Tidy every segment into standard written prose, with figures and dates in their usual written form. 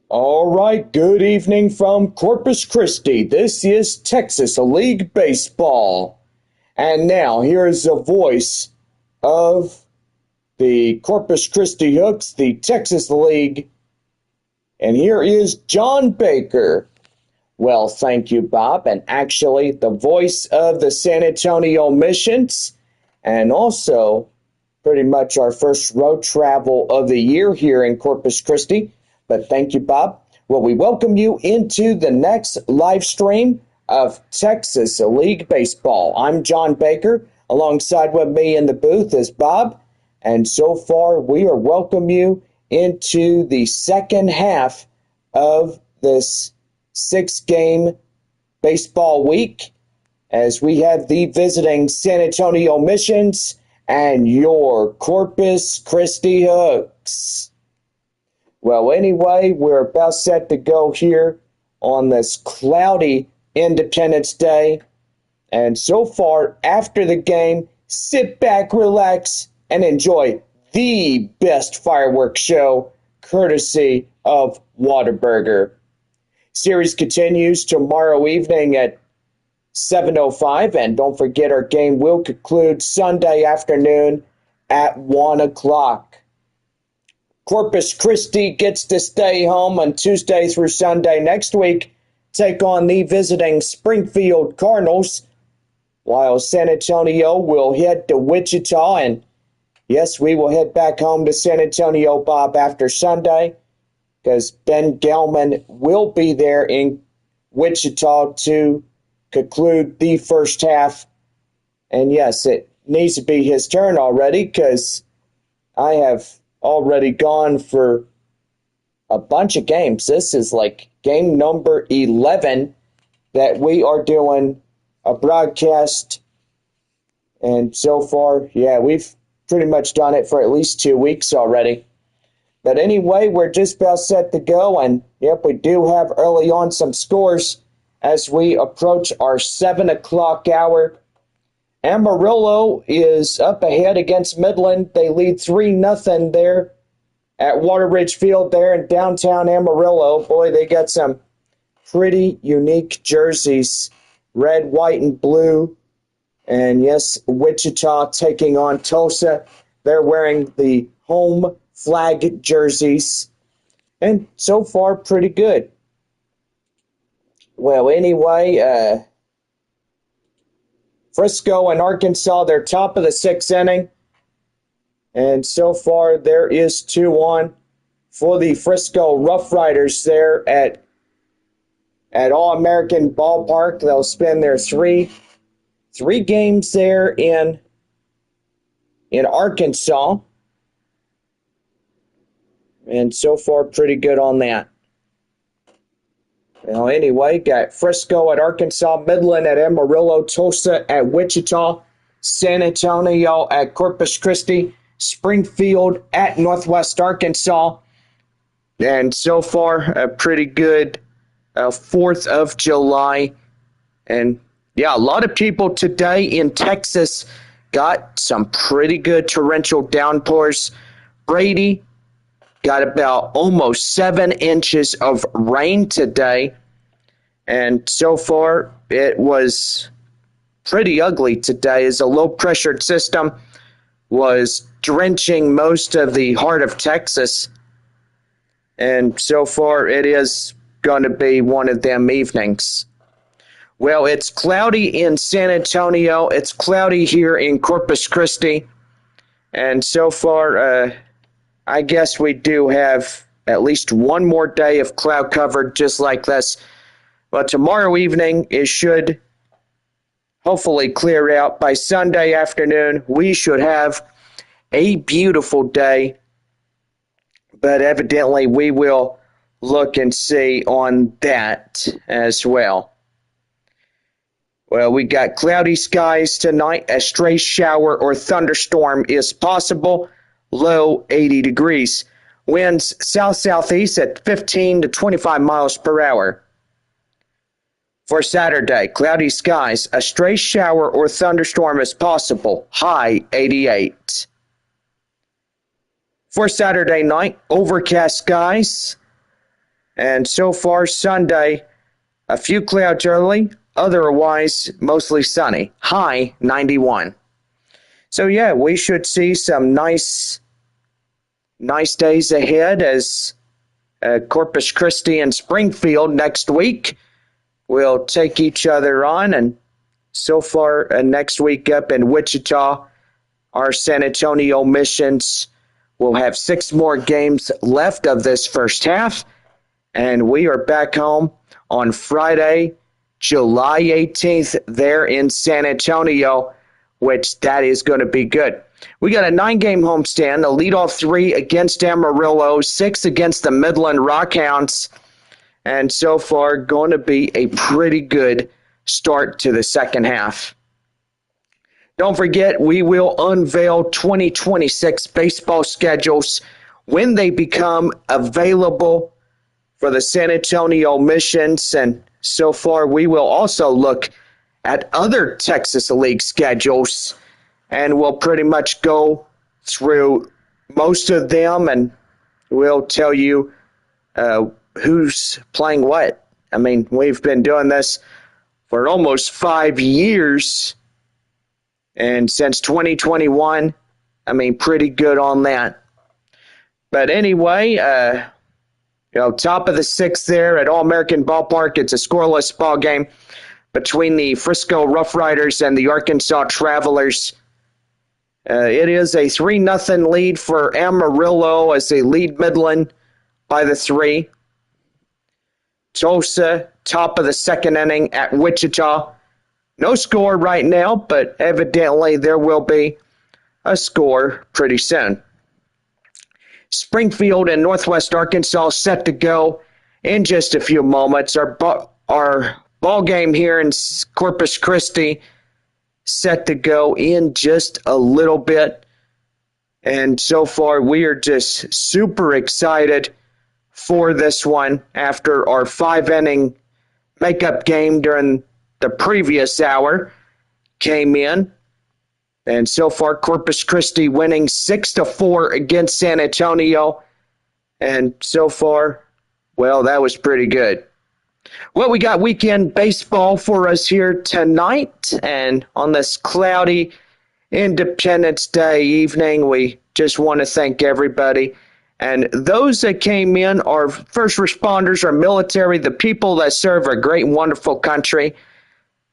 All right, good evening from Corpus Christi. This is Texas League Baseball. And now here is the voice of the Corpus Christi Hooks, the Texas League. And here is John Baker. Well, thank you, Bob. And actually, the voice of the San Antonio Missions, and also pretty much our first road travel of the year here in Corpus Christi. But thank you, Bob. Well, we welcome you into the next live stream of Texas League Baseball. I'm John Baker. Alongside with me in the booth is Bob. And so far, we are welcome you into the second half of this 6-game baseball week as we have the visiting San Antonio Missions and your Corpus Christi Hooks. Well, anyway, we're about set to go here on this cloudy Independence Day. And so far, after the game, sit back, relax, and enjoy the best fireworks show, courtesy of Whataburger. Series continues tomorrow evening at 7:05, and don't forget our game will conclude Sunday afternoon at 1 o'clock. Corpus Christi gets to stay home on Tuesday through Sunday next week, take on the visiting Springfield Cardinals, while San Antonio will head to Wichita, and yes, we will head back home to San Antonio, Bob, after Sunday, because Ben Gelman will be there in Wichita to conclude the first half. And yes, it needs to be his turn already, because I have already gone for a bunch of games. This is like game number 11 that we are doing a broadcast. And so far, yeah, we've pretty much done it for at least 2 weeks already. But anyway, we're just about set to go. And yep, we do have early on some scores as we approach our 7 o'clock hour. Amarillo is up ahead against Midland. They lead 3-0 there at Water Ridge Field there in downtown Amarillo. Boy, they got some pretty unique jerseys, red, white, and blue. And yes, Wichita taking on Tulsa. They're wearing the home flag jerseys. And so far, pretty good. Well, anyway, Frisco and Arkansas, they're top of the 6th inning. And so far, there is 2-1 for the Frisco Rough Riders there at All-American Ballpark. They'll spend their three games there in Arkansas. And so far, pretty good on that. Well, anyway, got Frisco at Arkansas, Midland at Amarillo, Tulsa at Wichita, San Antonio at Corpus Christi, Springfield at Northwest Arkansas. And so far, a pretty good 4th of July. And yeah, a lot of people today in Texas got some pretty good torrential downpours. Brady got about almost 7 inches of rain today. And so far, it was pretty ugly today as a low-pressured system was drenching most of the heart of Texas. And so far, it is going to be one of them evenings. Well, it's cloudy in San Antonio. It's cloudy here in Corpus Christi. And so far, I guess we do have at least one more day of cloud cover just like this. But tomorrow evening, it should hopefully clear out. By Sunday afternoon, we should have a beautiful day. But evidently, we will look and see on that as well. Well, we got cloudy skies tonight. A stray shower or thunderstorm is possible. Low 80 degrees. Winds south-southeast at 15 to 25 miles per hour. For Saturday, cloudy skies. A stray shower or thunderstorm is possible. High 88. For Saturday night, overcast skies. And so far, Sunday, a few clouds early, otherwise mostly sunny. High 91. So yeah, we should see some nice days ahead as Corpus Christi and Springfield next week will take each other on. And so far, next week up in Wichita, our San Antonio Missions will have 6 more games left of this first half. And we are back home on Friday, July 18th, there in San Antonio, which that is going to be good. We got a 9-game homestand, a leadoff 3 against Amarillo, 6 against the Midland Rockhounds, and so far going to be a pretty good start to the second half. Don't forget, we will unveil 2026 baseball schedules when they become available for the San Antonio Missions, and so far we will also look at other Texas League schedules, and we'll pretty much go through most of them, and we'll tell you who's playing what. I mean, we've been doing this for almost 5 years, and since 2021, I mean, pretty good on that. But anyway, top of the 6th there at All-American Ballpark, it's a scoreless ball game between the Frisco Rough Riders and the Arkansas Travelers. It is a 3-0 lead for Amarillo as they lead Midland by the 3. Tulsa, top of the 2nd inning at Wichita. No score right now, but evidently there will be a score pretty soon. Springfield and Northwest Arkansas set to go in just a few moments. Our ball game here in Corpus Christi set to go in just a little bit. And so far, we are just super excited for this one after our 5-inning makeup game during the previous hour came in. And so far, Corpus Christi winning 6-4 against San Antonio. And so far, well, that was pretty good. Well, we got weekend baseball for us here tonight. And on this cloudy Independence Day evening, we just want to thank everybody. And those that came in are first responders, our military, the people that serve our great and wonderful country.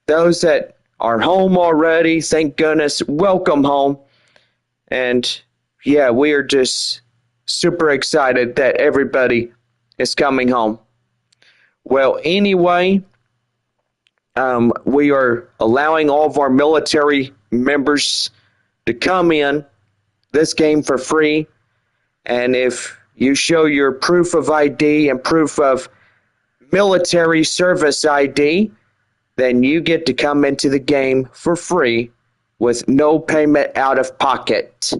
Those that are home already, thank goodness, welcome home. And yeah, we are just super excited that everybody is coming home. Well, anyway, we are allowing all of our military members to come in this game for free. And if you show your proof of ID and proof of military service ID, then you get to come into the game for free with no payment out of pocket.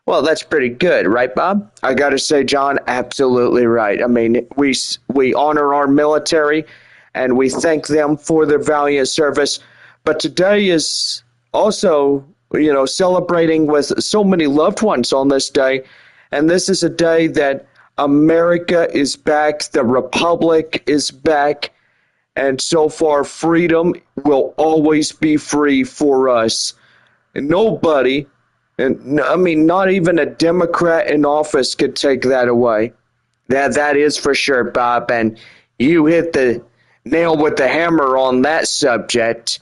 Well, that's pretty good, right, Bob? I got to say, John, absolutely right. I mean, we honor our military, and we thank them for their valiant service. But today is also, celebrating with so many loved ones on this day. And this is a day that America is back, the Republic is back, and so far freedom will always be free for us. And nobody, and I mean, not even a Democrat in office could take that away. That is for sure, Bob, and you hit the nail with the hammer on that subject.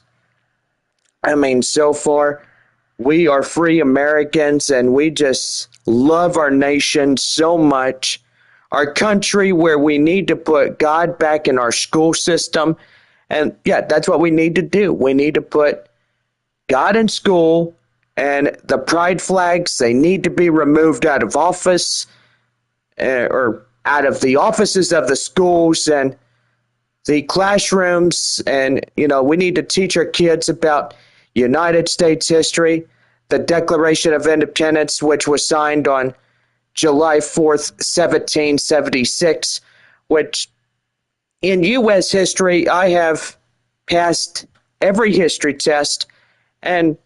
I mean, so far, we are free Americans, and we just love our nation so much. Our country where we need to put God back in our school system. And yeah, that's what we need to do. We need to put God in school, and the pride flags, they need to be removed out of office or out of the offices of the schools and the classrooms. And, we need to teach our kids about United States history, the Declaration of Independence, which was signed on July 4th, 1776, which in U.S. history, I have passed every history test and,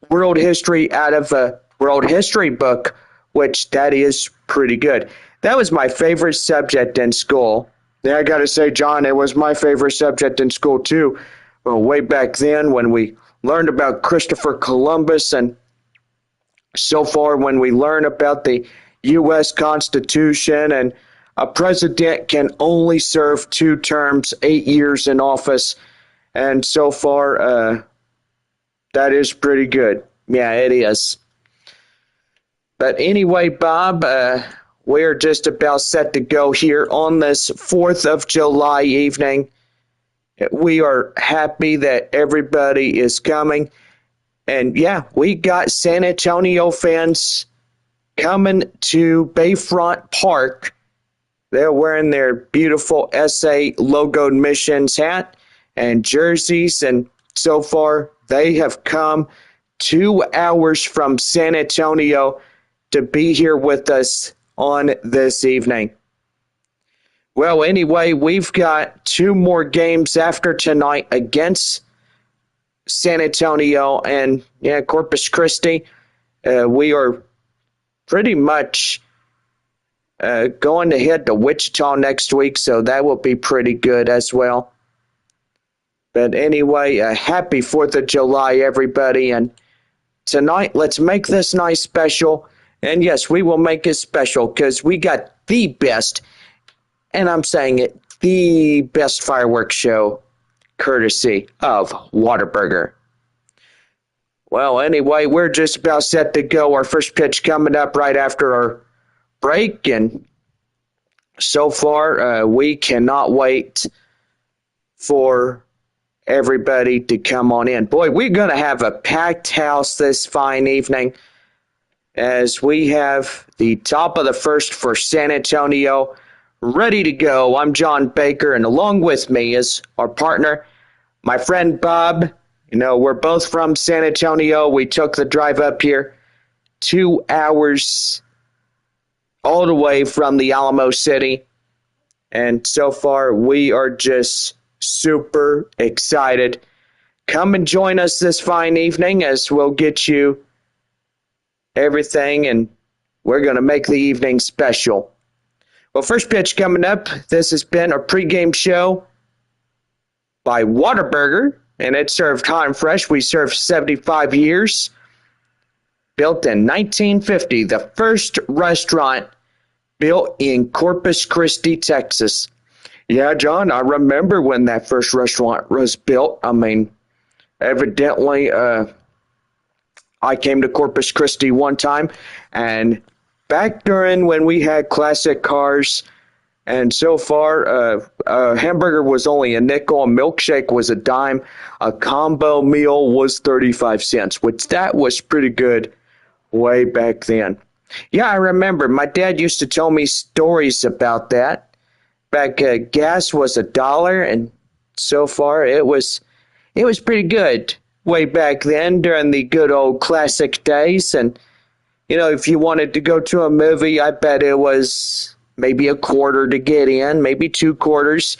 world history out of a world history book, which that is pretty good. That was my favorite subject in school. Yeah, I gotta say, John, it was my favorite subject in school too. Well, way back then when we learned about Christopher Columbus, and so far when we learn about the U.S. Constitution, and a president can only serve 2 terms, 8 years in office, and so far that is pretty good. Yeah, it is. But anyway, Bob, we're just about set to go here on this 4th of July evening. We are happy that everybody is coming. And yeah, we got San Antonio fans coming to Bayfront Park. They're wearing their beautiful SA logoed Missions hat and jerseys. And so far, they have come 2 hours from San Antonio to be here with us on this evening. Well, anyway, we've got 2 more games after tonight against San Antonio and Corpus Christi. We are pretty much going to head to Wichita next week, so that will be pretty good as well. But anyway, happy 4th of July, everybody. And tonight, let's make this night special. And yes, we will make it special because we got the best, and I'm saying it, the best fireworks show courtesy of Whataburger. Well, anyway, we're just about set to go. Our first pitch coming up right after our break, and so far we cannot wait for everybody to come on in. Boy, we're going to have a packed house this fine evening as we have the top of the first for San Antonio ready to go. I'm John Baker, and along with me is our partner, my friend Bob. We're both from San Antonio. We took the drive up here 2 hours all the way from the Alamo City. And so far, we are just super excited. Come and join us this fine evening as we'll get you everything, and we're going to make the evening special. Well, first pitch coming up. This has been a pregame show by Whataburger, and it's served hot and fresh. We served 75 years. Built in 1950, the first restaurant built in Corpus Christi, Texas. Yeah, John, I remember when that first restaurant was built. I mean, evidently, I came to Corpus Christi one time, and back during when we had classic cars, and so far, a hamburger was only a nickel, a milkshake was a dime, a combo meal was 35 cents, which that was pretty good way back then. Yeah, I remember. My dad used to tell me stories about that. Back gas was $1, and so far it was pretty good way back then during the good old classic days. And if you wanted to go to a movie, I bet it was maybe a quarter to get in, maybe 2 quarters.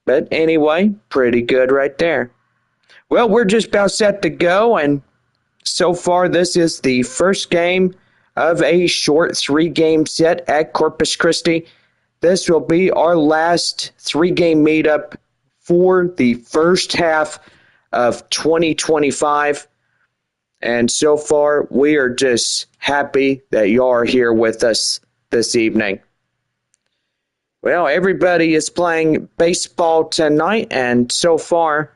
But anyway, pretty good right there. Well, we're just about set to go, and so far this is the first game of a short 3-game set at Corpus Christi. This will be our last 3-game meetup for the first half of 2025. And so far, we are just happy that you are here with us this evening. Well, everybody is playing baseball tonight, and so far,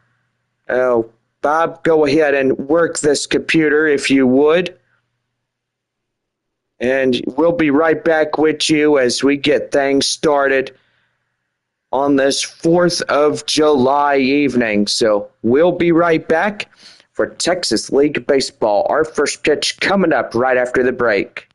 Bob, go ahead and work this computer if you would. And we'll be right back with you as we get things started on this 4th of July evening. So we'll be right back for Texas League Baseball. Our first pitch coming up right after the break.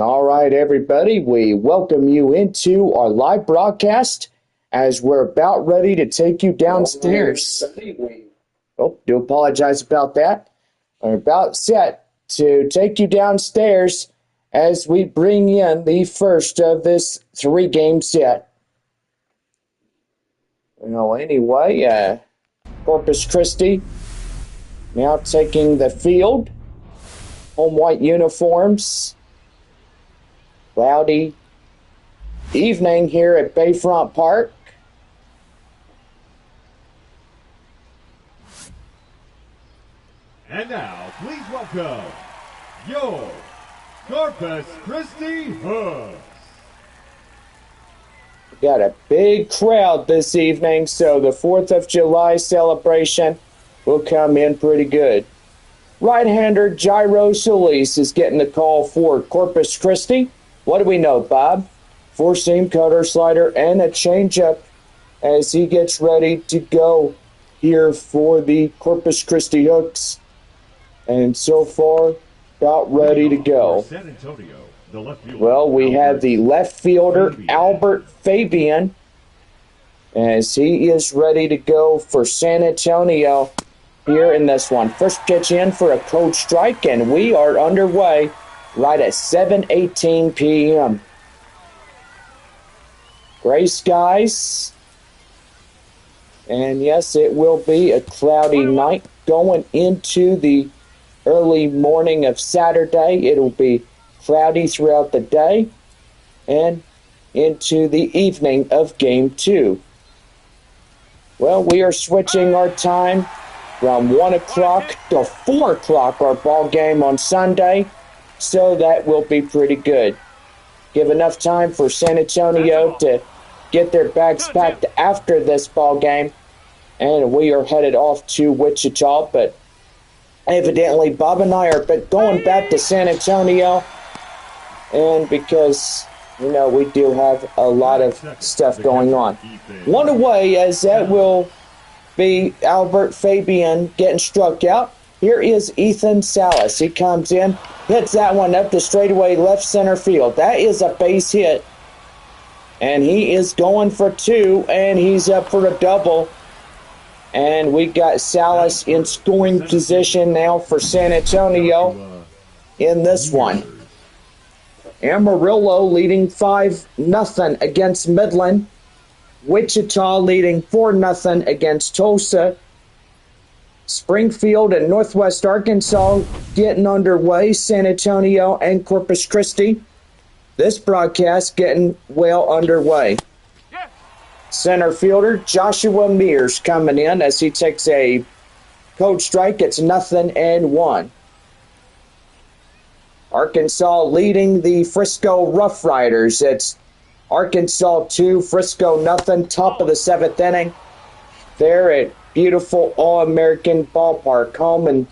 All right, everybody, we welcome you into our live broadcast as we're about ready to take you downstairs. Oh, do apologize about that. We're about set to take you downstairs as we bring in the first of this 3-game set. Anyway, Corpus Christi now taking the field. Home white uniforms. Cloudy evening here at Bayfront Park. And now, please welcome your Corpus Christi Hooks. We got a big crowd this evening, so the 4th of July celebration will come in pretty good. Right-hander Jairo Solis is getting the call for Corpus Christi. What do we know, Bob? 4-seam cutter, slider, and a changeup as he gets ready to go here for the Corpus Christi Hooks. And so far, about ready to go. Well, we have the left fielder, Albert Fabian, as he is ready to go for San Antonio here in this one. First pitch in for a cold strike, and we are underway right at 7:18 p.m. Gray skies. And yes, it will be a cloudy night going into the early morning of Saturday. It'll be cloudy throughout the day and into the evening of Game 2. Well, we are switching our time from 1 o'clock to 4 o'clock, our ball game on Sunday, so that will be pretty good. Give enough time for San Antonio to get their bags packed after this ball game, and we are headed off to Wichita. But evidently, Bob and I are going back to San Antonio, and because, we do have a lot of stuff going on. One away, as that will be Albert Fabian getting struck out. Here is Ethan Salas. He comes in, hits that one up the straightaway left center field. That is a base hit. And he is going for 2, and he's up for a double. And we got Salas in scoring position now for San Antonio in this one. Amarillo leading 5-0 against Midland. Wichita leading 4-0 against Tulsa. Springfield and Northwest Arkansas getting underway. San Antonio and Corpus Christi. This broadcast getting well underway. Center fielder Joshua Mears coming in as he takes a cold strike. It's 0-1. Arkansas leading the Frisco Rough Riders. It's Arkansas 2, Frisco 0, top of the 7th inning. There at beautiful All-American Ballpark, home in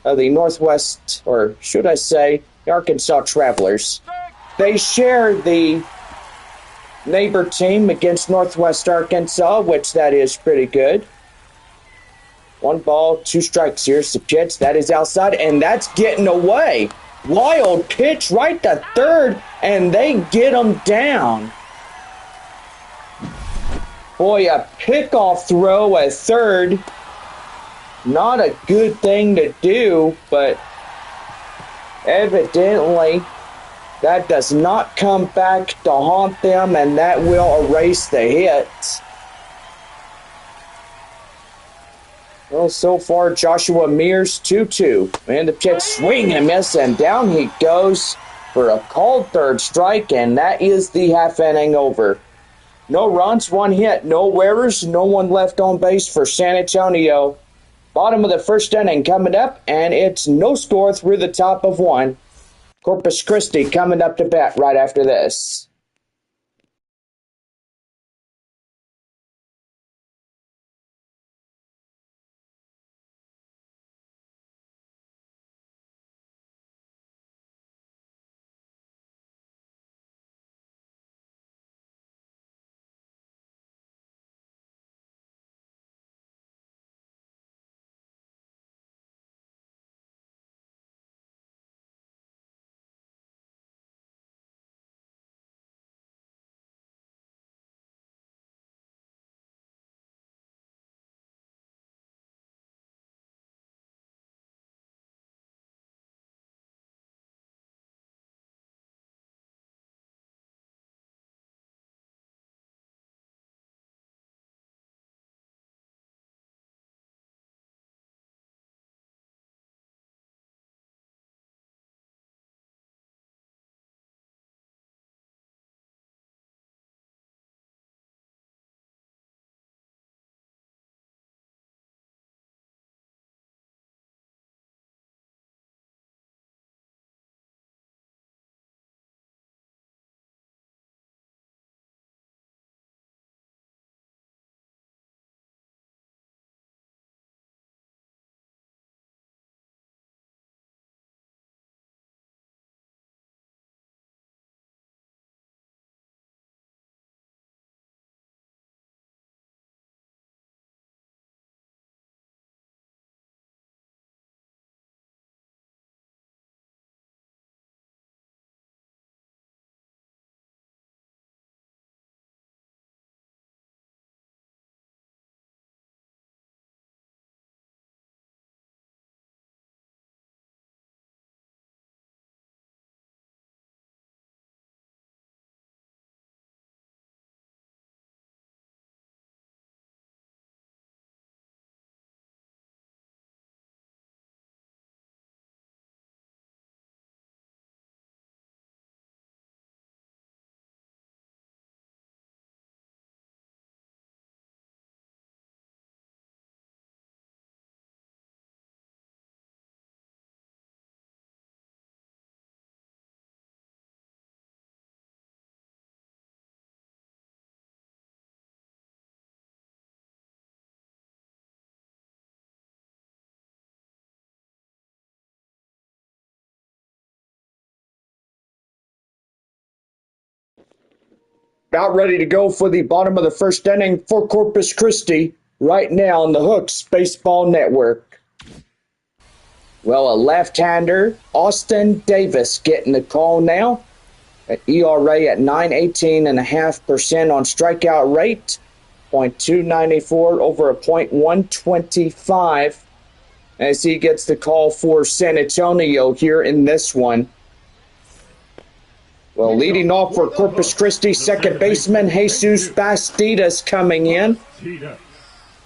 the Northwest, or should I say, the Arkansas Travelers. They share the neighbor team against Northwest Arkansas, which that is pretty good. 1 ball, 2 strikes. Here's the pitch. That is outside, and that's getting away. Wild pitch right to third, and they get them down. Boy, a pickoff throw at third. Not a good thing to do, but evidently that does not come back to haunt them, and that will erase the hit. Well, so far, Joshua Mears 2-2. And the pitch swing and miss, and down he goes for a called third strike, and that is the half inning over. No runs, 1 hit, no errors, no one left on base for San Antonio. Bottom of the first inning coming up, and it's no score through the top of 1. Corpus Christi coming up to bat right after this. about ready to go for the bottom of the first inning for Corpus Christi right now on the Hooks Baseball Network. Well, a left-hander, Austin Davis, getting the call now. An ERA at 9.18.5% on strikeout rate, .294 over a .125 as he gets the call for San Antonio here in this one. Well, leading off for Corpus Christi, second baseman Jesus Bastidas coming in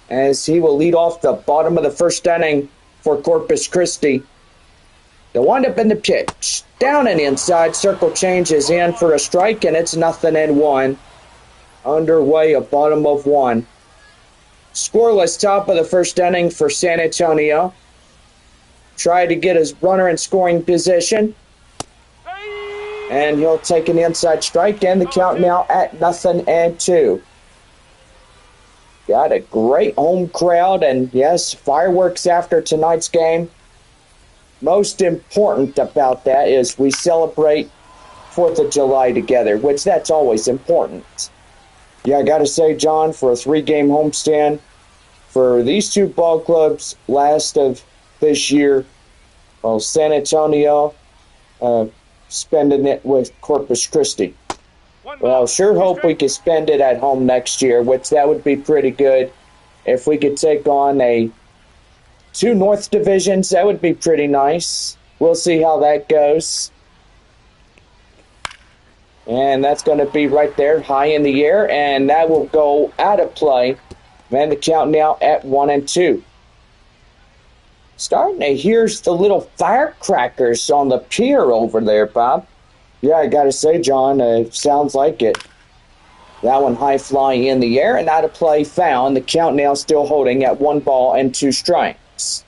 as he will lead off the bottom of the first inning for Corpus Christi. The windup in the pitch. Down and inside, circle changes in for a strike, and it's 0-1. Underway, a bottom of one. Scoreless top of the first inning for San Antonio. Tried to get his runner in scoring position. And he'll take an inside strike, and the count now at 0-2. Got a great home crowd, and yes, fireworks after tonight's game. Most important about that is we celebrate 4th of July together, which that's always important. Yeah, I got to say, John, for a 3-game homestand, for these two ball clubs last of this year, well, San Antonio spending it with Corpus Christi. Well, sure hope we could spend it at home next year, which that would be pretty good. If we could take on two North divisions, that would be pretty nice. We'll see how that goes. And that's going to be right there, high in the air, and that will go out of play. And the count now at 1-2. Starting to hear the little firecrackers on the pier over there, Bob. Yeah, I got to say, John, sounds like it. That one high flying in the air and out of play found. The count now still holding at 1-2 strikes.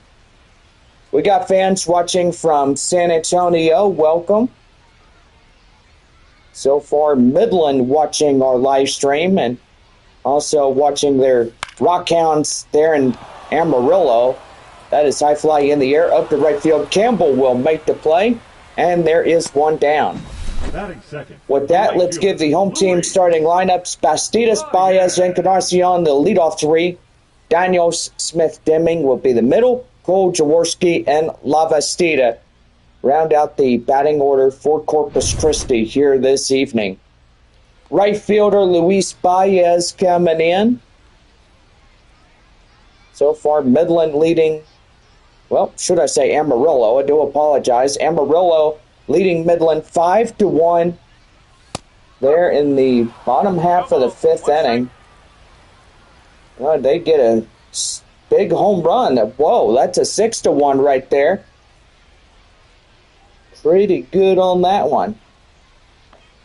We got fans watching from San Antonio. Welcome. So far, Midland watching our live stream and also watching their Rockhounds there in Amarillo. That is high fly in the air up to right field. Campbell will make the play, and there is one down. With that, let's give the home team starting lineups. Bastidas, Baez, Encarnacion, the leadoff three. Daniels, Smith, Deming will be the middle. Cole, Jaworski, and Lavastida round out the batting order for Corpus Christi here this evening. Right fielder Luis Baez coming in. So far, Midland leading, well, should I say Amarillo? I do apologize. Amarillo leading Midland 5-1 there in the bottom half of the 5th inning. They get a big home run. Whoa, that's a 6-1 right there. Pretty good on that one.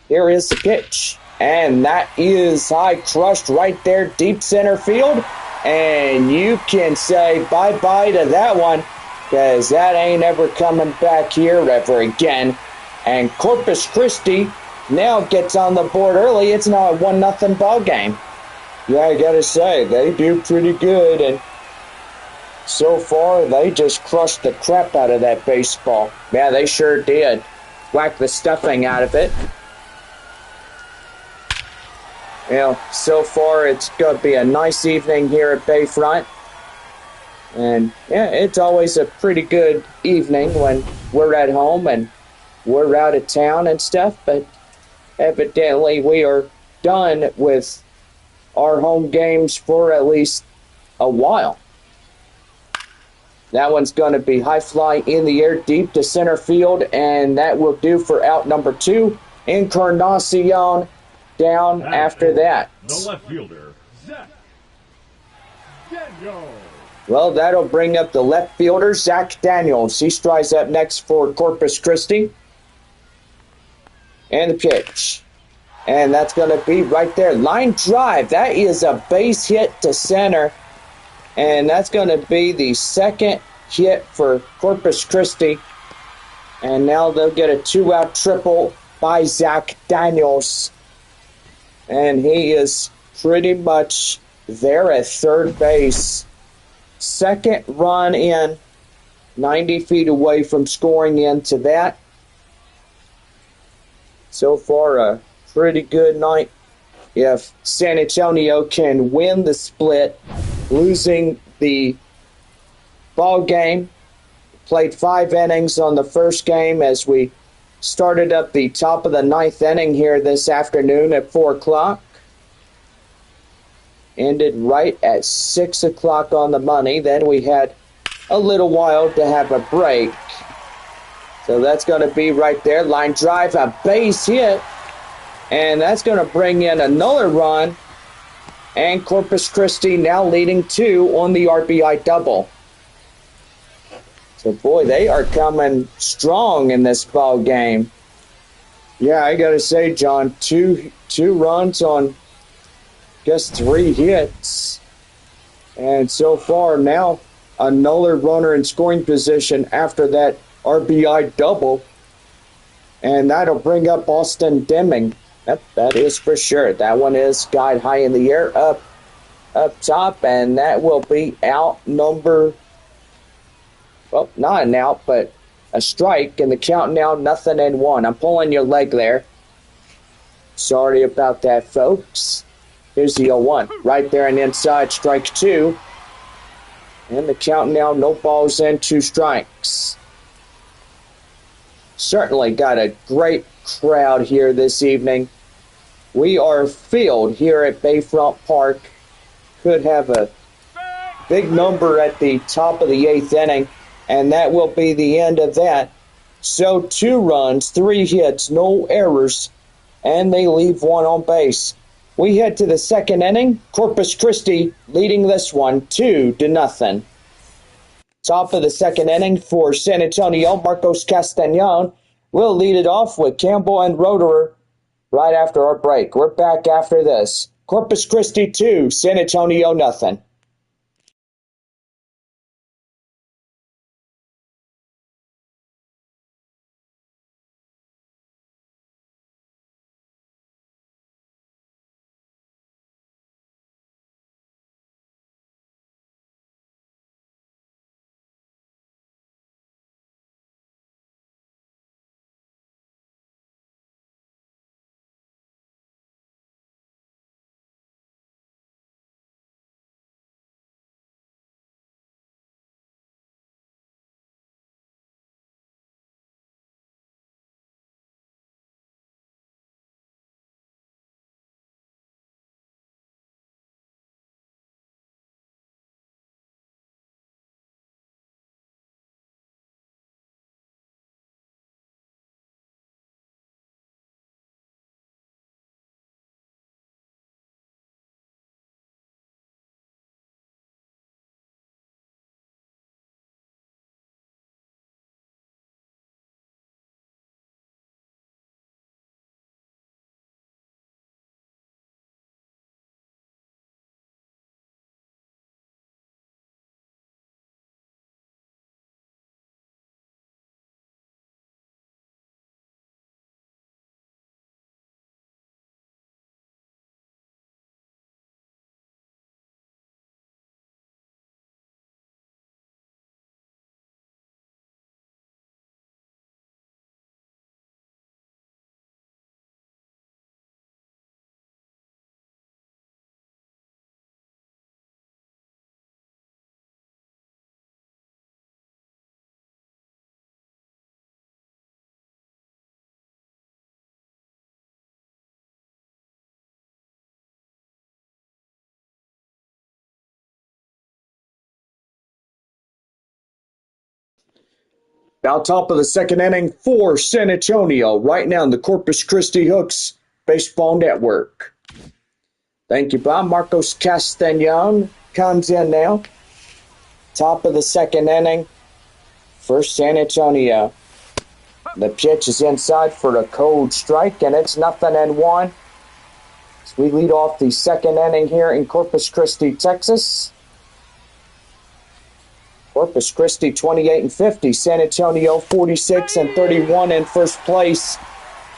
Here is the pitch. And that is high crushed right there, deep center field. And you can say bye-bye to that one, because that ain't ever coming back here ever again. And Corpus Christi now gets on the board early. It's now a 1-0 ball game. Yeah, I gotta say, they do pretty good, and so far they just crushed the crap out of that baseball. Yeah, they sure did. Whack the stuffing out of it. Well, so far it's going to be a nice evening here at Bayfront. And yeah, it's always a pretty good evening when we're at home and we're out of town and stuff. But evidently we are done with our home games for at least a while. That one's going to be high fly in the air deep to center field. And that will do for out number 2. Encarnacion down after that. The left fielder, Zach Daniels. Well, that'll bring up the left fielder, Zach Daniels. He strides up next for Corpus Christi. And the pitch. And that's going to be right there. Line drive. That is a base hit to center. And that's going to be the second hit for Corpus Christi. And now they'll get a 2-out triple by Zach Daniels. And he is pretty much there at third base. Second run in, 90 feet away from scoring into that. So far, a pretty good night if San Antonio can win the split, losing the ball game. Played 5 innings on the first game as we started up the top of the 9th inning here this afternoon at 4 o'clock. Ended right at 6 o'clock on the money. Then we had a little while to have a break. So that's going to be right there. Line drive, a base hit. And that's going to bring in another run. And Corpus Christi now leading 2 on the RBI double. So, boy, they are coming strong in this ball game. Yeah, I got to say, John, two runs on, I guess, 3 hits. And so far now, another runner in scoring position after that RBI double. And that'll bring up Austin Deming. That is for sure. That one is guide high in the air up top, and that will be out number, well, not an out, but a strike, and the count now 0-1. I'm pulling your leg there. Sorry about that, folks. Here's the 0-1. Right there and inside, strike 2. And the count now, no balls and 2 strikes. Certainly got a great crowd here this evening. We are filled here at Bayfront Park. Could have a big number at the top of the 8th inning, and that will be the end of that. So 2 runs, 3 hits, no errors, and they leave 1 on base. We head to the 2nd inning. Corpus Christi leading this one 2-0. Top of the 2nd inning for San Antonio, Marcos Castañon will lead it off with Campbell and Roederer right after our break. We're back after this. Corpus Christi 2, San Antonio 0. Now top of the 2nd inning for San Antonio, right now in the Corpus Christi Hooks Baseball Network. Thank you, Bob. Marcos Castañon comes in now. Top of the 2nd inning for San Antonio. The pitch is inside for a cold strike, and it's 0-1. As we lead off the 2nd inning here in Corpus Christi, Texas. Corpus Christi 28-50, San Antonio 46-31 in first place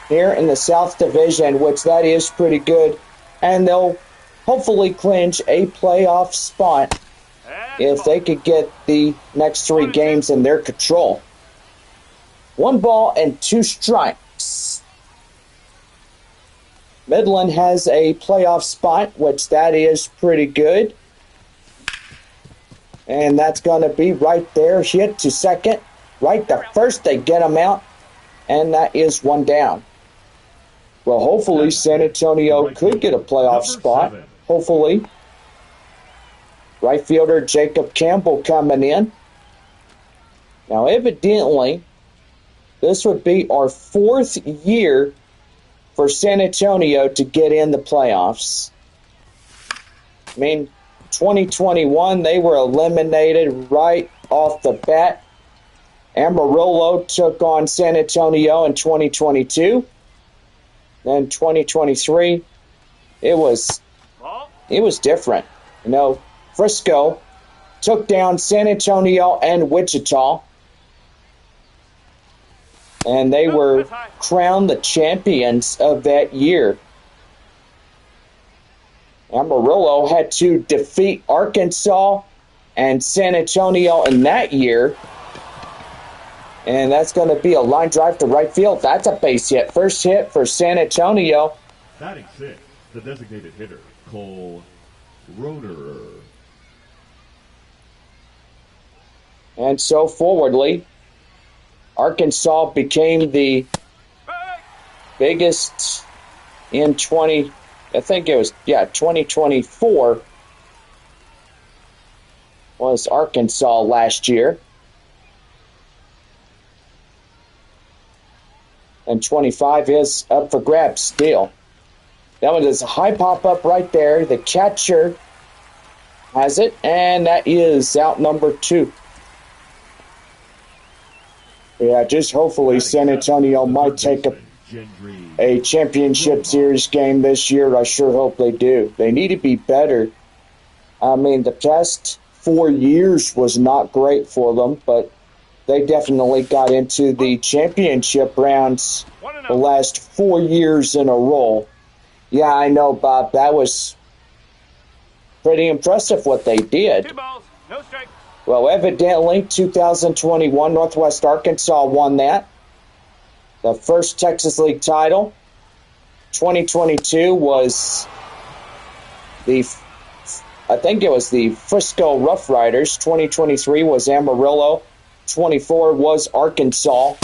here in the South Division, which that is pretty good. And they'll hopefully clinch a playoff spot if they could get the next 3 games in their control. 1 ball and 2 strikes. Midland has a playoff spot, which that is pretty good. And that's going to be right there. Hit to second. Right the first, they get him out. And that is one down. Well, hopefully San Antonio could get a playoff spot. Hopefully. Right fielder Jacob Campbell coming in. Now, evidently, this would be our fourth year for San Antonio to get in the playoffs. I mean, 2021, they were eliminated right off the bat. Amarillo took on San Antonio in 2022. Then 2023, it was different. You know, Frisco took down San Antonio and Wichita. And they were crowned the champions of that year. Amarillo had to defeat Arkansas and San Antonio in that year. And that's going to be a line drive to right field. That's a base hit. First hit for San Antonio. Batting sixth, the designated hitter, Cole Roederer. And so forwardly, Arkansas became the biggest in 2024 was Arkansas last year. And 25 is up for grabs still. That one is a high pop-up right there. The catcher has it, and that is out number 2. Yeah, just hopefully San Antonio might take a championship series game this year. I sure hope they do. They need to be better. I mean, the past 4 years was not great for them, but they definitely got into the championship rounds the last 4 years in a row. Yeah, I know, Bob. That was pretty impressive what they did. 2 balls, no strike. Well, evidently, 2021, Northwest Arkansas won that. The first Texas League title. 2022 was I think it was the Frisco Rough Riders. 2023 was Amarillo. 24 was Arkansas.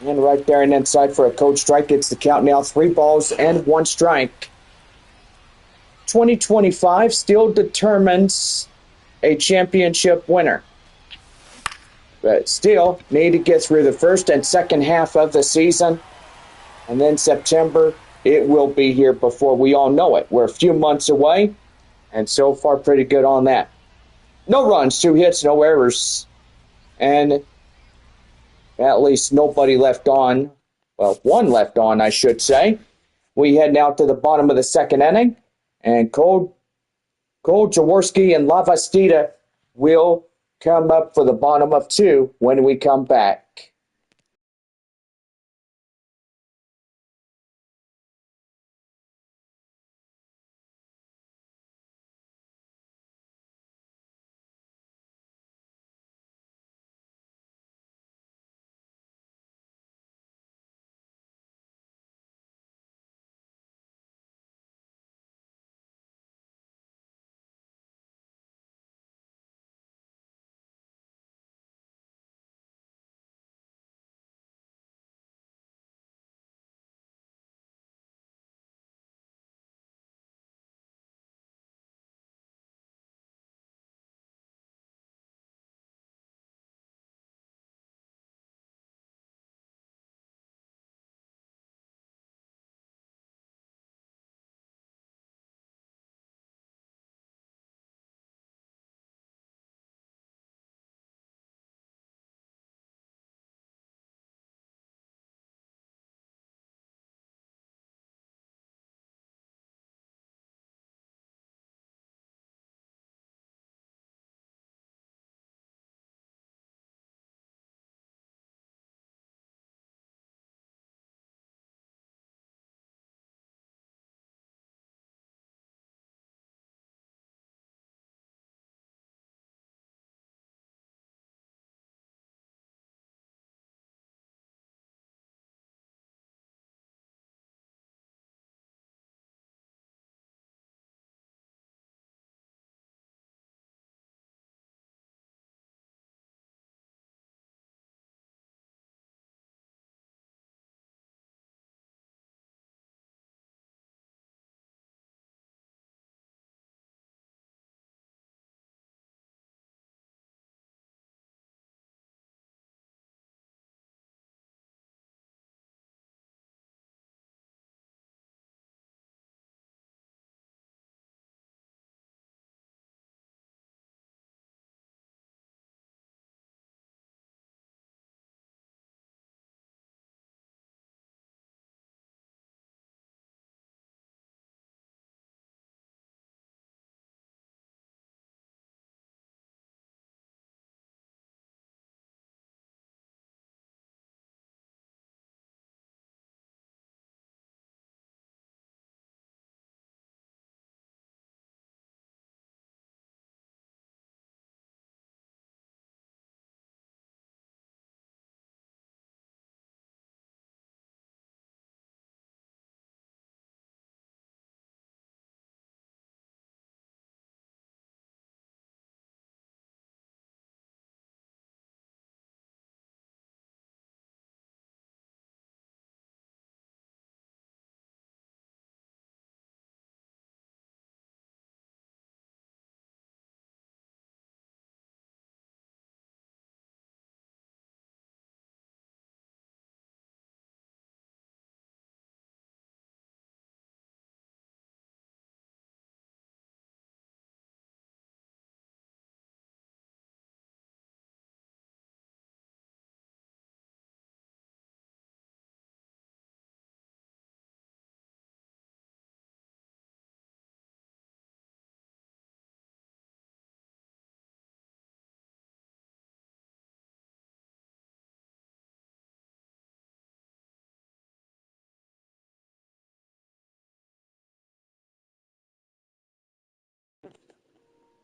And right there and inside for a coach strike. It's the count now. 3 balls and 1 strike. 2025 still determines a championship winner. But still need to get through the first and second half of the season. And then September, it will be here before we all know it. We're a few months away. And so far, pretty good on that. No runs, 2 hits, no errors. And at least nobody left on. Well, 1 left on, I should say. We head now to the bottom of the second inning. And Cole Jaworski and Lavastida will come up for the bottom of 2 when we come back.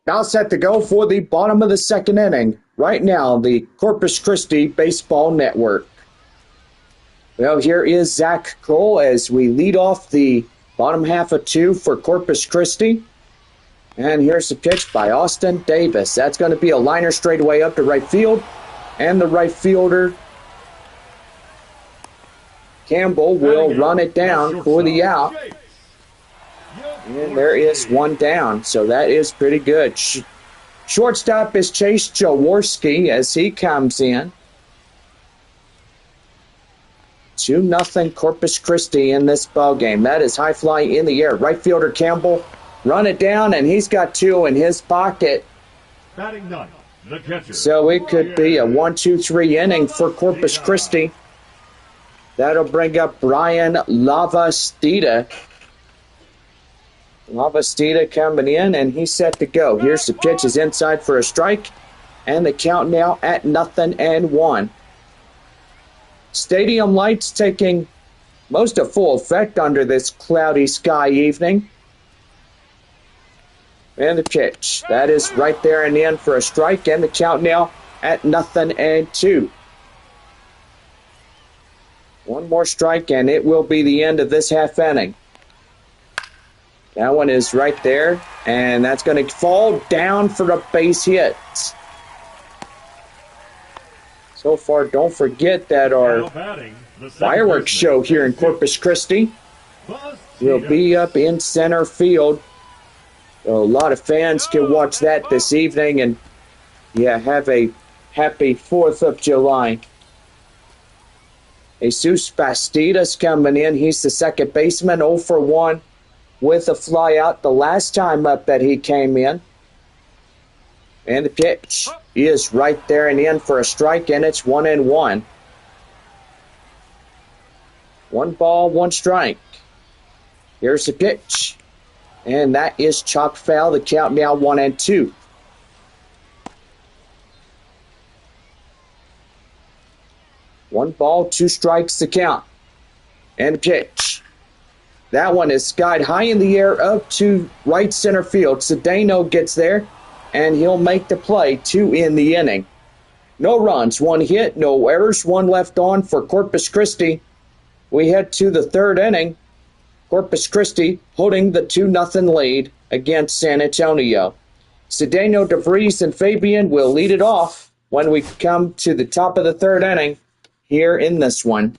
Now set to go for the bottom of the second inning. Right now, the Corpus Christi Baseball Network. Well, here is Zach Cole as we lead off the bottom half of 2 for Corpus Christi. And here's the pitch by Austin Davis. That's going to be a liner straightaway up to right field. And the right fielder, Campbell, will run it down for the out. And there is one down, so that is pretty good. Shortstop is Chase Jaworski as he comes in. 2-0 Corpus Christi in this ballgame. That is high fly in the air. Right fielder Campbell run it down, and he's got 2 in his pocket. Batting ninth, the catcher. So it could be a 1-2-3 inning for Corpus Christi. That'll bring up Brian Lavastida. Lavastida coming in, and he's set to go. Here's the pitch, is inside for a strike, and the count now at 0-1. Stadium lights taking most of full effect under this cloudy sky evening. And the pitch, that is right there and in for a strike, and the count now at 0-2. One more strike, and it will be the end of this half inning. That one is right there, and that's going to fall down for a base hit. So far, don't forget that our fireworks show here in Corpus Christi will be up in center field. So a lot of fans can watch that this evening, and have a happy 4th of July. Jesus Bastidas coming in. He's the second baseman, 0 for 1 with a fly out the last time up that he came in. And the pitch is right there and in for a strike, and it's 1-1. 1 ball, 1 strike. Here's the pitch. And that is chopped foul. The count now 1-2. One ball, 2 strikes to count. And the pitch. That one is skied high in the air up to right center field. Cedeno gets there, and he'll make the play. 2 in the inning. No runs, 1 hit, no errors, 1 left on for Corpus Christi. We head to the 3rd inning. Corpus Christi holding the 2-0 lead against San Antonio. Cedeno, DeVries, and Fabian will lead it off when we come to the top of the 3rd inning here in this one.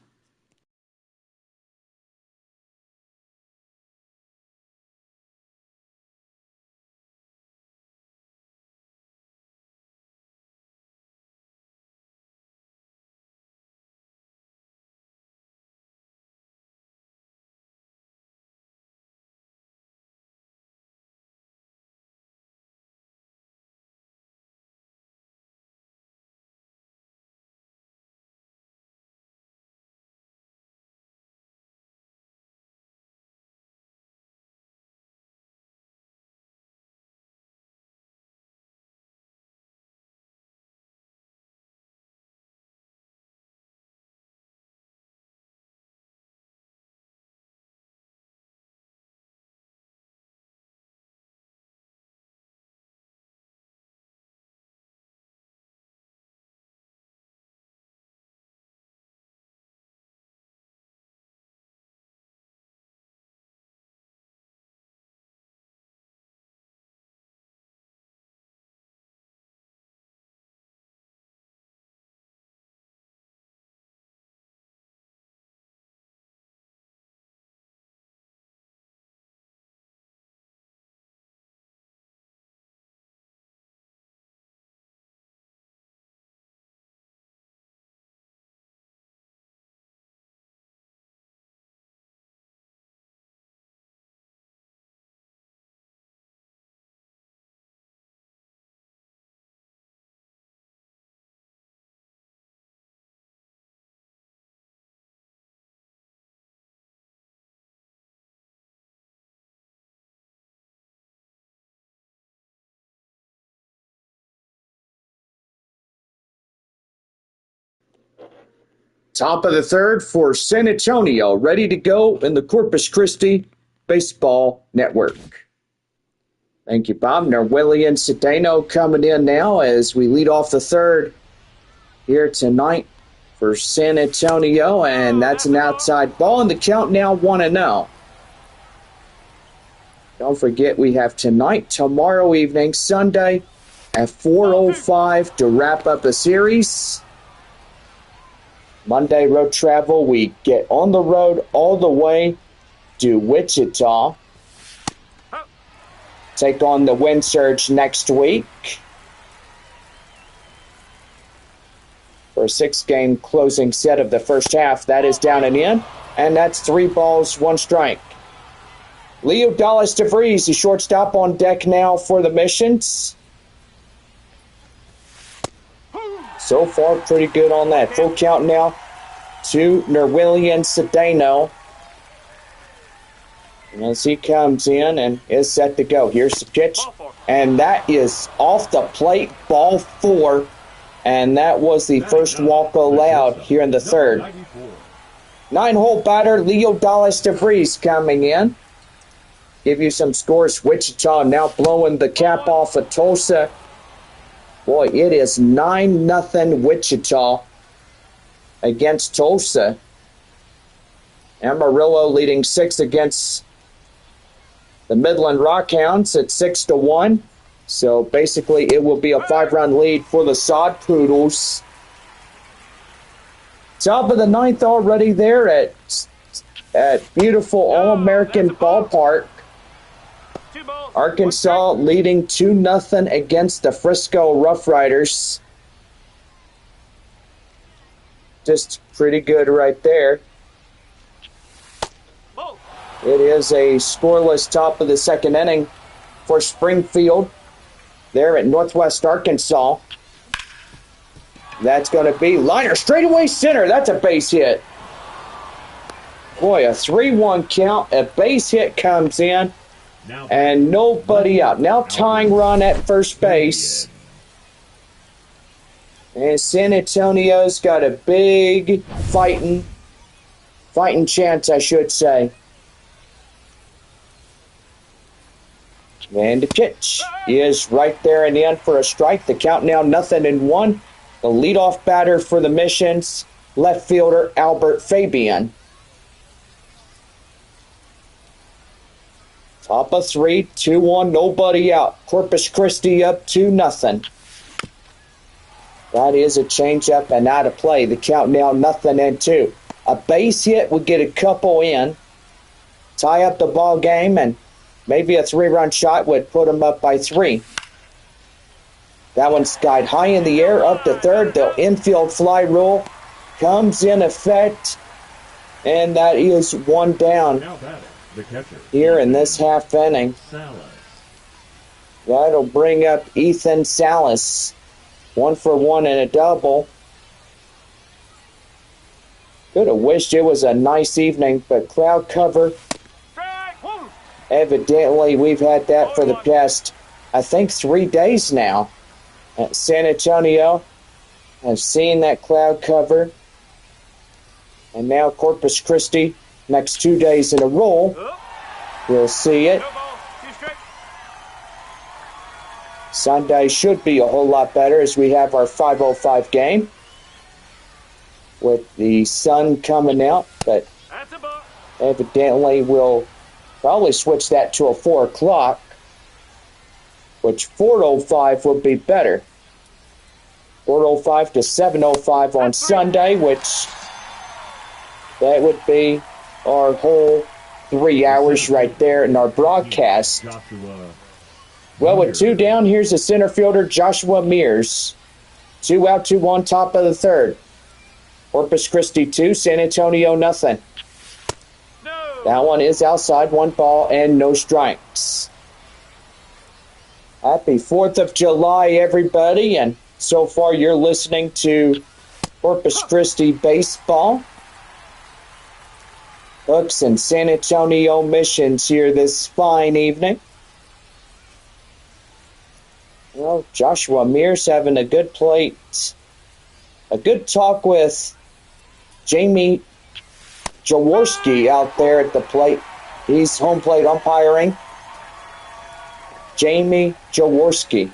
Top of the 3rd for San Antonio, ready to go in the Corpus Christi Baseball Network. Thank you, Bob. Nerwillian Cedeno coming in now as we lead off the third here tonight for San Antonio, and that's an outside ball, and the count now 1-0. Don't forget we have tonight, tomorrow evening, Sunday at 4:05 to wrap up the series. Monday road travel, we get on the road all the way to Wichita. Take on the Wind Surge next week for a 6-game closing set of the first half. That is down and in, and that's 3 balls, 1 strike. Leo Dallas DeVries, the shortstop, on deck now for the Missions. So far, pretty good on that. Full count now to Nerwillian Cedeno. As he comes in and is set to go. Here's the pitch, and that is off the plate, ball 4, and that was the first walk allowed here in the third. 9-hole batter Leo Dallas DeVries coming in. Give you some scores. Wichita now blowing the cap off of Tulsa. Boy, it is 9-0 Wichita against Tulsa. Amarillo leading 6 against the Midland Rockhounds at 6-1. So basically it will be a 5-run lead for the Sod Poodles. Top of the 9th already there at beautiful All-American Ballpark. Arkansas leading 2-0 against the Frisco Rough Riders. Just pretty good right there. It is a scoreless top of the second inning for Springfield there at Northwest Arkansas. That's going to be liner straightaway center. That's a base hit. Boy, a 3-1 count. A base hit comes in and nobody out. Now tying run at first base. And San Antonio's got a big fighting chance, I should say. And the pitch is right there in the end for a strike. The count now 0-1. The leadoff batter for the Missions, left fielder Albert Fabian. Top of 3, 2-1, nobody out. Corpus Christi up 2-0. That is a changeup and out of play. The count now 0-2. A base hit would get a couple in, tie up the ball game, and maybe a 3-run shot would put them up by 3. That one's skied high in the air, up to third. The infield fly rule comes in effect, and that is 1 down here in this half inning. That'll bring up Ethan Salas. 1 for 1 and a double. Could have wished it was a nice evening, but cloud cover. Evidently, we've had that for the past, I think, 3 days now. San Antonio has seen that cloud cover. And now Corpus Christi, next 2 days in a row, we'll see it. Sunday should be a whole lot better as we have our 5:05 game with the sun coming out, but evidently we'll probably switch that to a 4 o'clock, which 4:05 would be better. 4:05 to 7:05 on Sunday, which that would be our whole 3 hours right there in our broadcast. Well, with 2 down, here's the center fielder, Joshua Mears. 2 out, 2-1, top of the third. Corpus Christi 2, San Antonio nothing. That one is outside, 1 ball and no strikes. Happy 4th of July, everybody, and so far you're listening to Corpus Christi baseball. Hooks and San Antonio Missions here this fine evening. Well, Joshua Mears having a good plate. A good talk with Jamie Jaworski out there at the plate. He's home plate umpiring. Jamie Jaworski.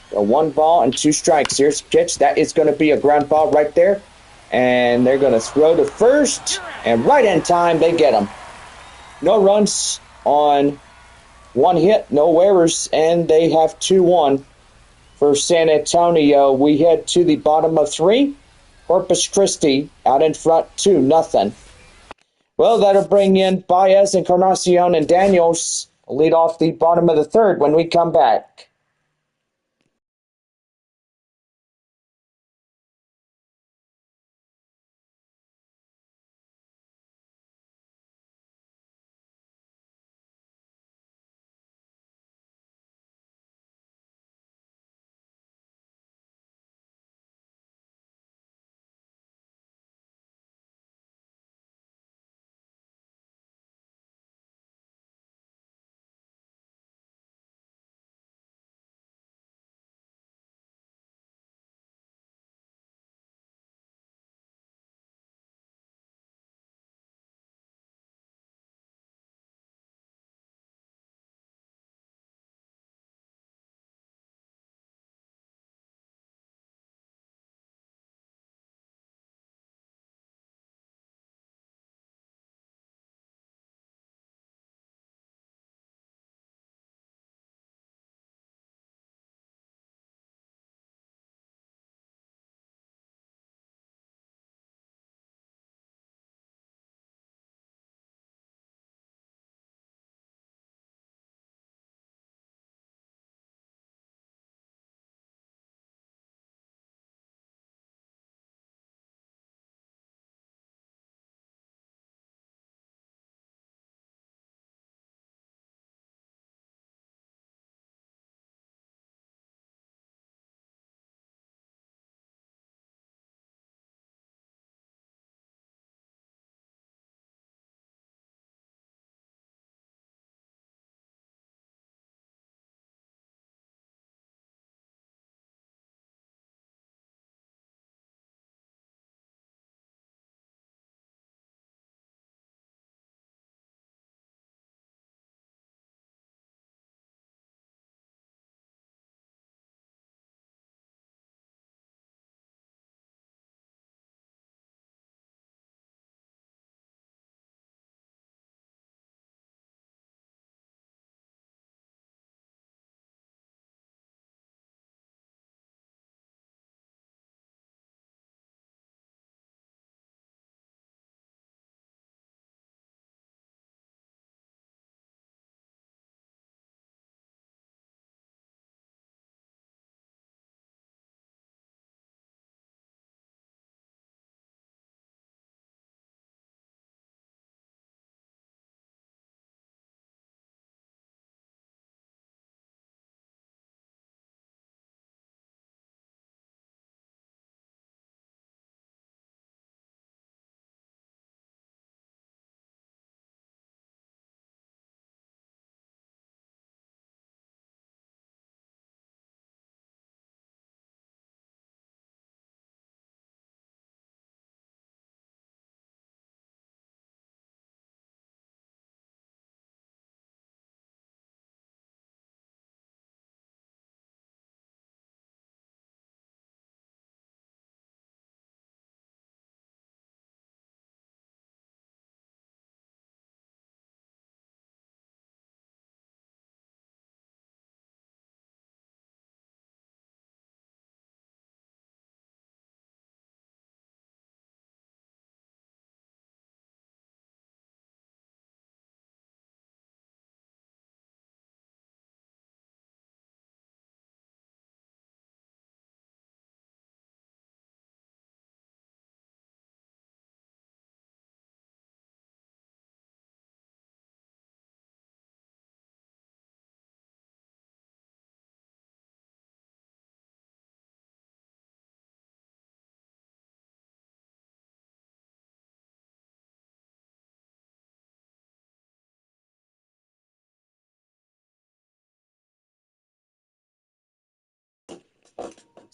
So 1 ball and 2 strikes. Here's the pitch. That is going to be a ground ball right there. And they're going to throw to first. And right in time, they get him. No runs on 1 hit, no errors, and they have 2-1 for San Antonio. We head to the bottom of 3. Corpus Christi out in front 2-0. Well, that'll bring in Baez, Encarnacion, and Daniels. Lead off the bottom of the 3rd when we come back.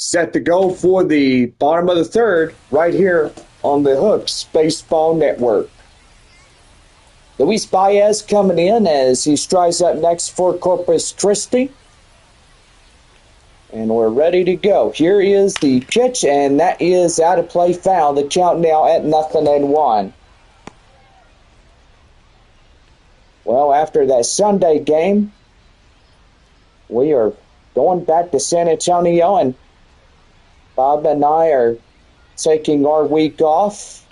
Set to go for the bottom of the 3rd right here on the Hooks Baseball Network. Luis Baez coming in as he strides up next for Corpus Christi. And we're ready to go. Here is the pitch, and that is out of play foul. The count now at 0-1. Well, after that Sunday game, we are going back to San Antonio, and Bob and I are taking our week off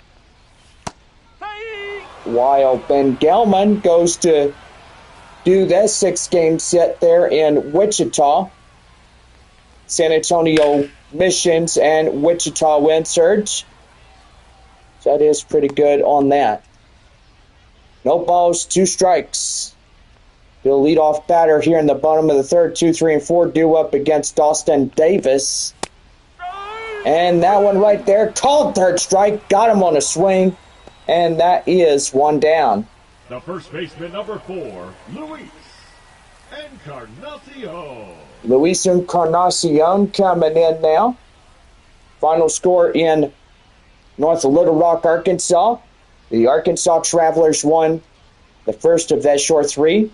while Ben Gelman goes to do that 6-game set there in Wichita. San Antonio Missions and Wichita Wind Surge. So that is pretty good on that. No balls, 2 strikes. The leadoff batter here in the bottom of the third, 2, 3, and 4 due up against Austin Davis. And that one right there, called third strike, got him on a swing, and that is 1 down. The first baseman, number 4, Luis Encarnacion. Luis Encarnacion coming in now. Final score in North Little Rock, Arkansas. The Arkansas Travelers won the first of that short 3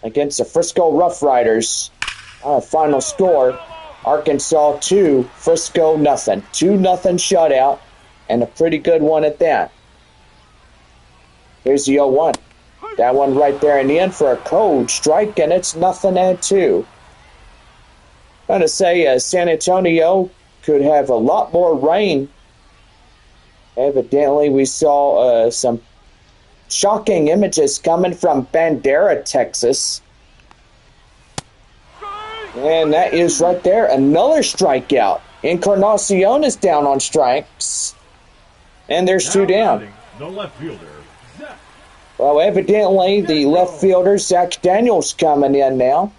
against the Frisco Rough Riders. Final score, Arkansas 2, Frisco nothing. 2-0 shutout, and a pretty good one at that. Here's the 0-1. That one right there in the end for a cold strike, and it's 0-2. I'm going to say San Antonio could have a lot more rain. Evidently, we saw some shocking images coming from Bandera, Texas. And that is right there, another strikeout. Encarnacion is down on strikes. And there's 2 down. The left fielder, Zach. Well, evidently, the left fielder, Zach Daniels, coming in now.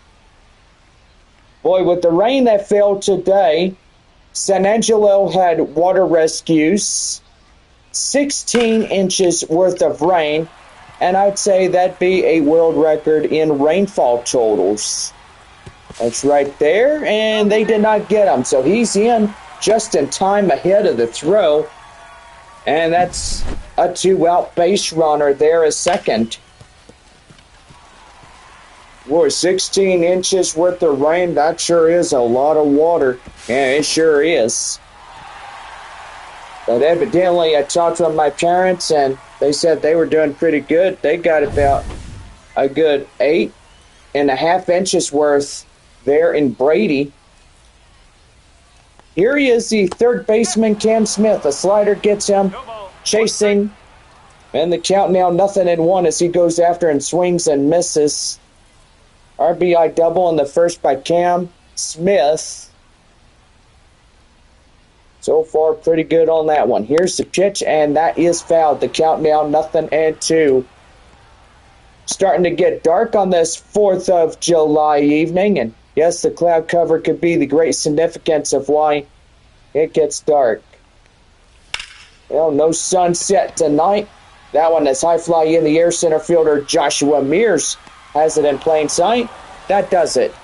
Boy, with the rain that fell today, San Angelo had water rescues, 16 inches worth of rain, and I'd say that'd be a world record in rainfall totals. That's right there, and they did not get him, so he's in just in time ahead of the throw, and that's a 2-out base runner there, a second. Boy, 16 inches worth of rain, that sure is a lot of water. Yeah, it sure is. But evidently, I talked with my parents, and they said they were doing pretty good. They got about a good 8.5 inches worth there in Brady. Here he is, the third baseman, Cam Smith. A slider gets him, chasing, and the count now 0-1 as he goes after and swings and misses. RBI double in the first by Cam Smith. So far, pretty good on that one. Here's the pitch, and that is fouled. The count now 0-2. Starting to get dark on this 4th of July evening, and yes, the cloud cover could be the great significance of why it gets dark. Well, no sunset tonight. That one is high fly in the air. Center fielder Joshua Mears has it in plain sight. That does it.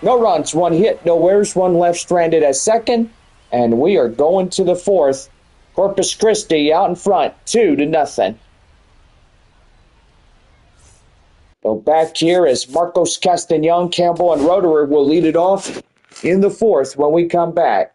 No runs, 1 hit, no errors, 1 left stranded at second. And we are going to the 4th. Corpus Christi out in front, 2-0. So back here as Marcos Castañon, Campbell, and Roederer will lead it off in the 4th when we come back.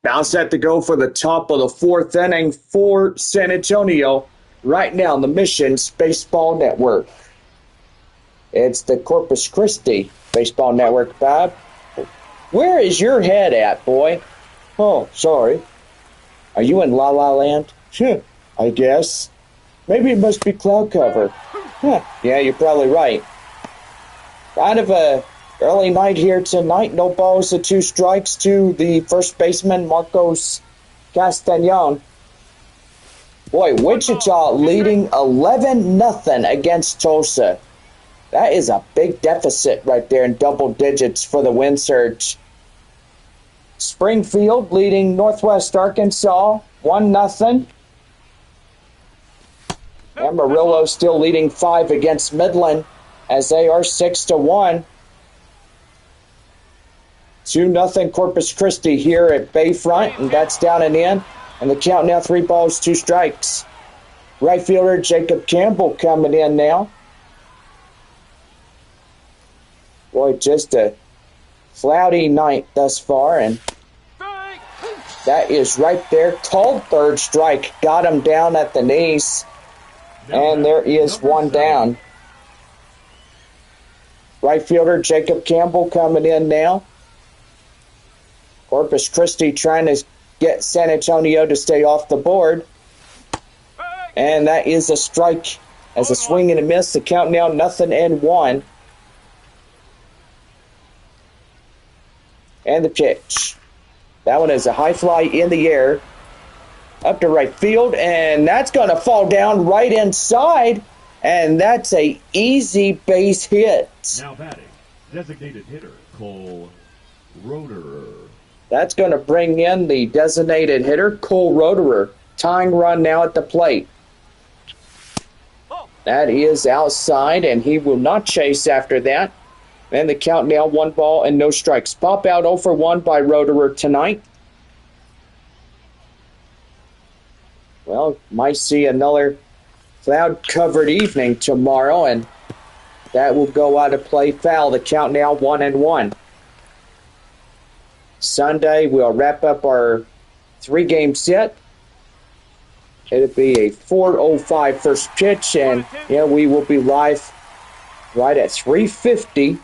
Now set to go for the top of the fourth inning for San Antonio right now on the Missions Baseball Network. It's the Corpus Christi Baseball Network, Bob. Where is your head at, boy? Oh, sorry. Are you in La La Land? I guess. Maybe it must be cloud cover. Yeah, you're probably right. Kind of a early night here tonight. No balls and 2 strikes to the first baseman, Marcos Castañon. Boy, Wichita leading 11-0 against Tulsa. That is a big deficit right there in double digits for the Wind Surge. Springfield leading Northwest Arkansas 1-0. Amarillo still leading 5 against Midland as they are 6-1. 2-0 Corpus Christi here at Bayfront, and that's down and in. And the count now 3 balls, 2 strikes. Right fielder Jacob Campbell coming in now. Boy, just a cloudy night thus far, and that is right there. Called third strike. Got him down at the knees. And there is 1 down. Right fielder Jacob Campbell coming in now. Corpus Christi trying to get San Antonio to stay off the board. And that is a strike as a swing and a miss. The count now 0-1. And the pitch. That one is a high fly in the air. Up to right field, and that's going to fall down right inside, and that's a easy base hit. Now batting, designated hitter Cole Roederer. That's going to bring in the designated hitter Cole Roederer. Tying run now at the plate. That is outside, and he will not chase after that. And the count now 1 ball and no strikes. Pop out 0 for 1 by Roederer tonight. Well, might see another cloud-covered evening tomorrow, and that will go out of play foul. The count now 1-1. Sunday, we'll wrap up our 3-game set. It'll be a 4:05 first pitch, and we will be live right at 3:50.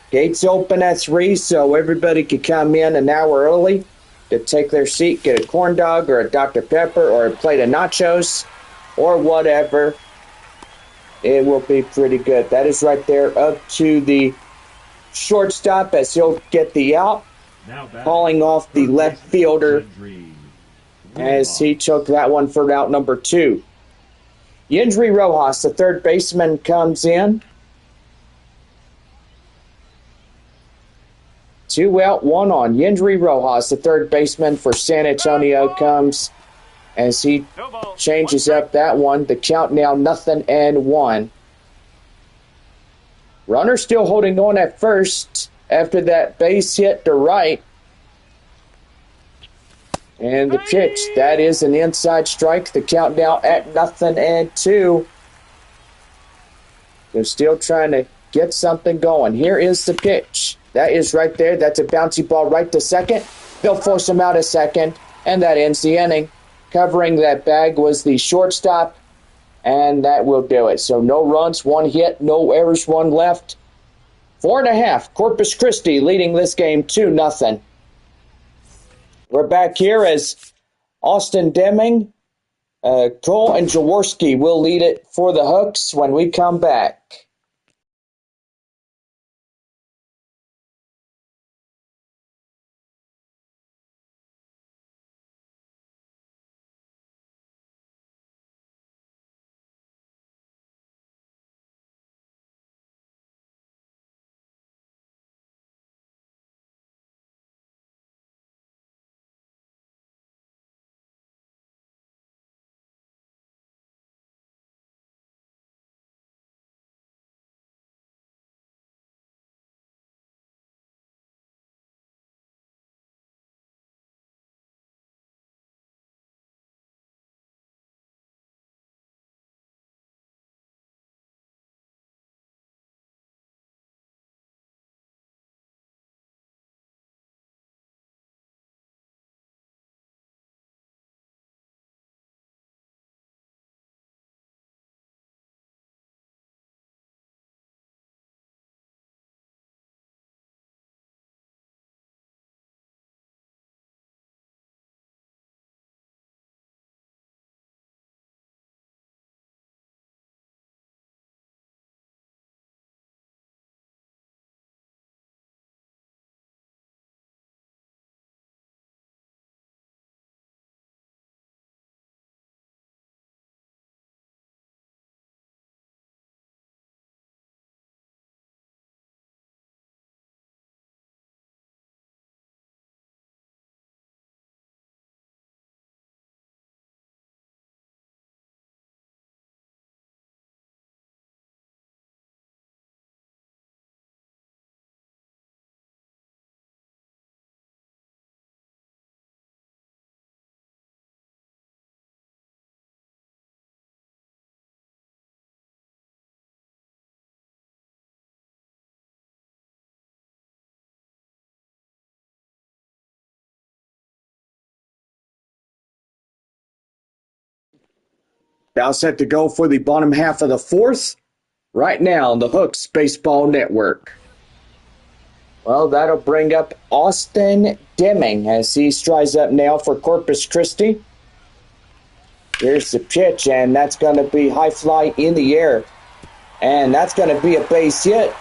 Gates open at 3, so everybody can come in an hour early to take their seat, get a corn dog or a Dr. Pepper or a plate of nachos or whatever. It will be pretty good. That is right there up to the shortstop as he'll get the out. Calling off the left fielder as he took that one for out number 2. Yendry Rojas, the third baseman, comes in. 2 out, 1 on. Yendry Rojas, the third baseman for San Antonio, comes as he changes up that one. The count now 0-1. Runner still holding on at first after that base hit to right. And the pitch, that is an inside strike. The count now at 0-2. They're still trying to get something going. Here is the pitch. That is right there. That's a bouncy ball right to second. They'll force him out a second, and that ends the inning. Covering that bag was the shortstop, and that will do it. So no runs, 1 hit, no errors, 1 left. 4.5. Corpus Christi leading this game 2-0. We're back here as Austin Deming, Cole, and Jaworski will lead it for the Hooks when we come back. Now set to go for the bottom half of the fourth. Right now on the Hooks Baseball Network. Well, that'll bring up Austin Deming as he strides up now for Corpus Christi. Here's the pitch, and that's going to be high fly in the air. And that's going to be a base hit.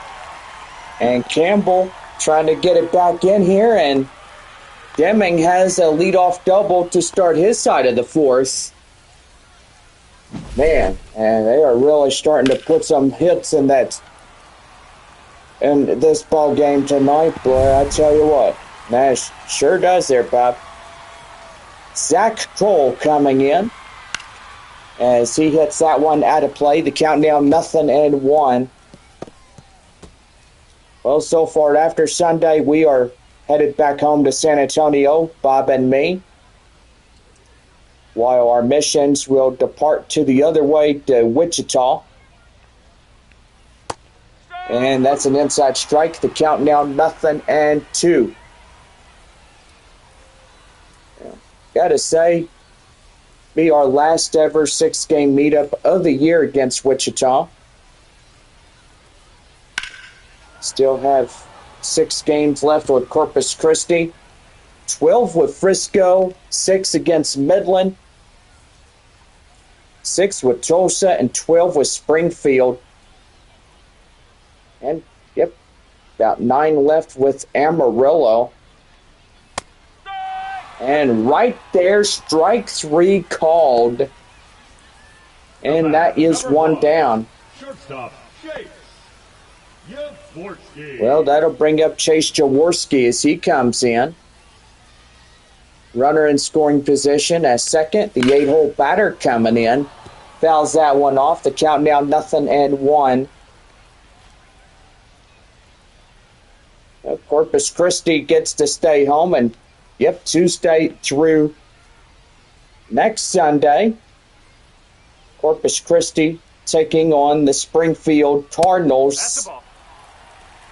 And Campbell trying to get it back in here, and Deming has a leadoff double to start his side of the fourth. Man, and they are really starting to put some hits in this ball game tonight, boy. I tell you what, Nash sure does there, Bob. Zach Cole coming in as he hits that one out of play. The count now 0-1. Well, so far after Sunday, we are headed back home to San Antonio, Bob and me, while our missions will depart to the other way to Wichita. And that's an inside strike. The count now 0-2. Gotta say, be our last ever 6-game meetup of the year against Wichita. Still have 6 games left with Corpus Christi, 12 with Frisco, 6 against Midland, 6 with Tulsa, and 12 with Springfield. And, yep, about 9 left with Amarillo. And right there, strike 3 called. And that is 1 down. Shortstop, Chase Jaworski. Well, that'll bring up Chase Jaworski as he comes in. Runner in scoring position as second. The 8-hole batter coming in. Fouls that one off. The count now 0-1. Corpus Christi gets to stay home, and yep, Tuesday through next Sunday, Corpus Christi taking on the Springfield Cardinals,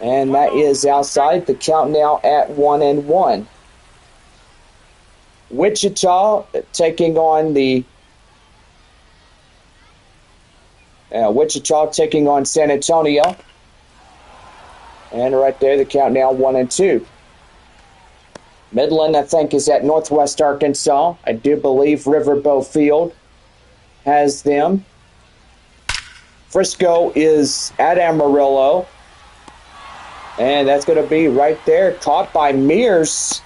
and that is outside. The count now at 1-1. Wichita taking on San Antonio. And right there, the count now 1-2. Midland, I think, is at Northwest Arkansas. I do believe Riverboat Field has them. Frisco is at Amarillo. And that's going to be right there, caught by Mears.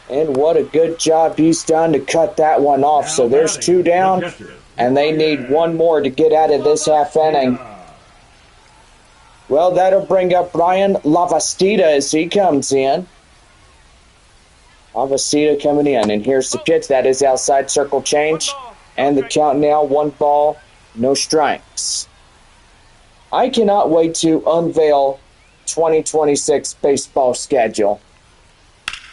And what a good job he's done to cut that one off. So there's 2 down, and they need 1 more to get out of this half inning. Well, that'll bring up Brian Lavastida as he comes in. Lavastida coming in, and here's the pitch. That is outside, circle change. And the count now, 1 ball, no strikes. I cannot wait to unveil 2026 baseball schedule.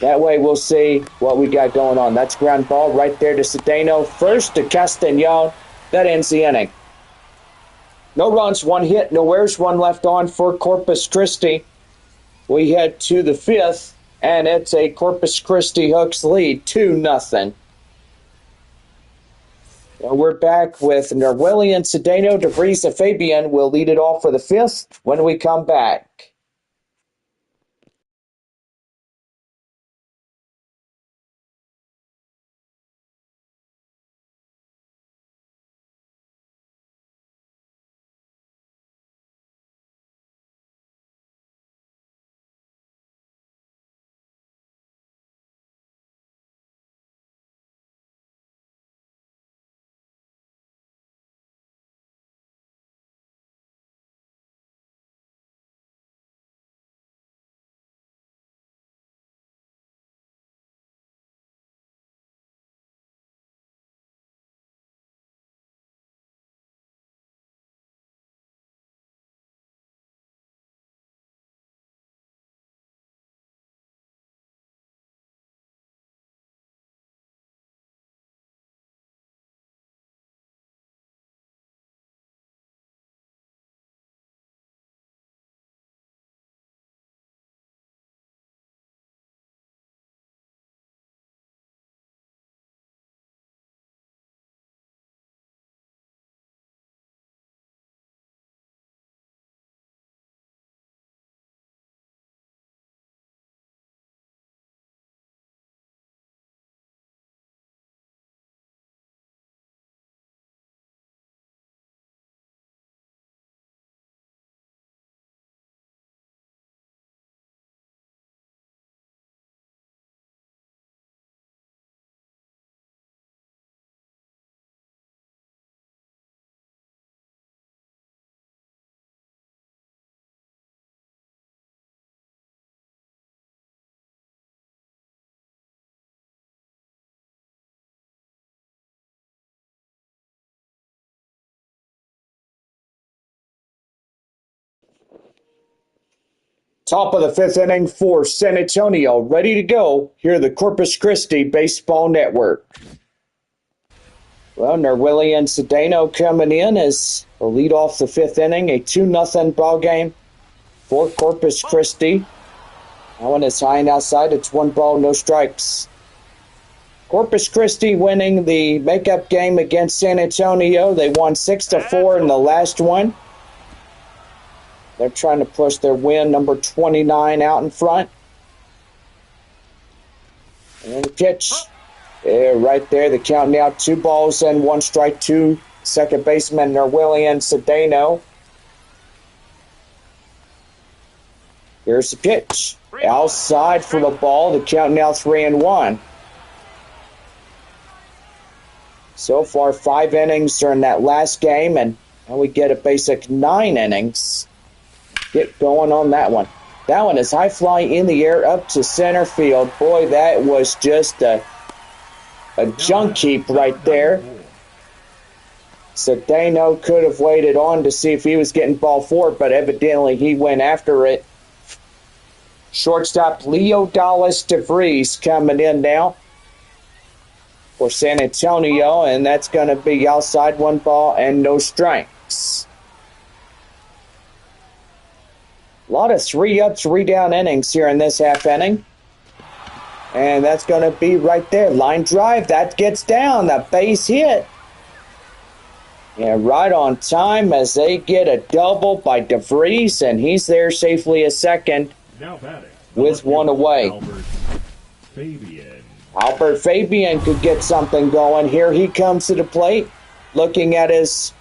That way we'll see what we got going on. That's ground ball right there to Cedeno. First to Castañon. That ends the inning. No runs, 1 hit, no errors, 1 left on for Corpus Christi. We head to the 5th, and it's a Corpus Christi Hooks lead, 2-0. And we're back with Norwillian, Cedeno, DeVries, and Fabian. Will lead it off for the 5th when we come back. Top of the fifth inning for San Antonio. Ready to go here at the Corpus Christi Baseball Network. Well, Nerwillian Cedeno coming in as a lead off the fifth inning. A 2-0 ball game for Corpus Christi. That one is high and outside. It's 1 ball, no strikes. Corpus Christi winning the makeup game against San Antonio. They won 6-4 in the last one. They're trying to push their win, number 29, out in front. And the pitch. Yeah, right there, the count now 2 balls and 1 strike to second baseman Nerwillian Cedeno. Here's the pitch. Outside for the ball. The count now 3-1. So far, 5 innings during that last game, and we get a basic 9 innings. Get going on that one. That one is high fly in the air up to center field. Boy, that was just a junk heap right there. Cedeno could have waited on to see if he was getting ball 4, but evidently he went after it. Shortstop Leo Dallas DeVries coming in now for San Antonio, and that's going to be outside, 1 ball and no strikes. A lot of 3-up, 3-down innings here in this half inning. And that's going to be right there. Line drive, that gets down, the base hit. And right on time as they get a double by DeVries, and he's there safely a second with 1 away. Albert Fabian could get something going. Here he comes to the plate, looking at his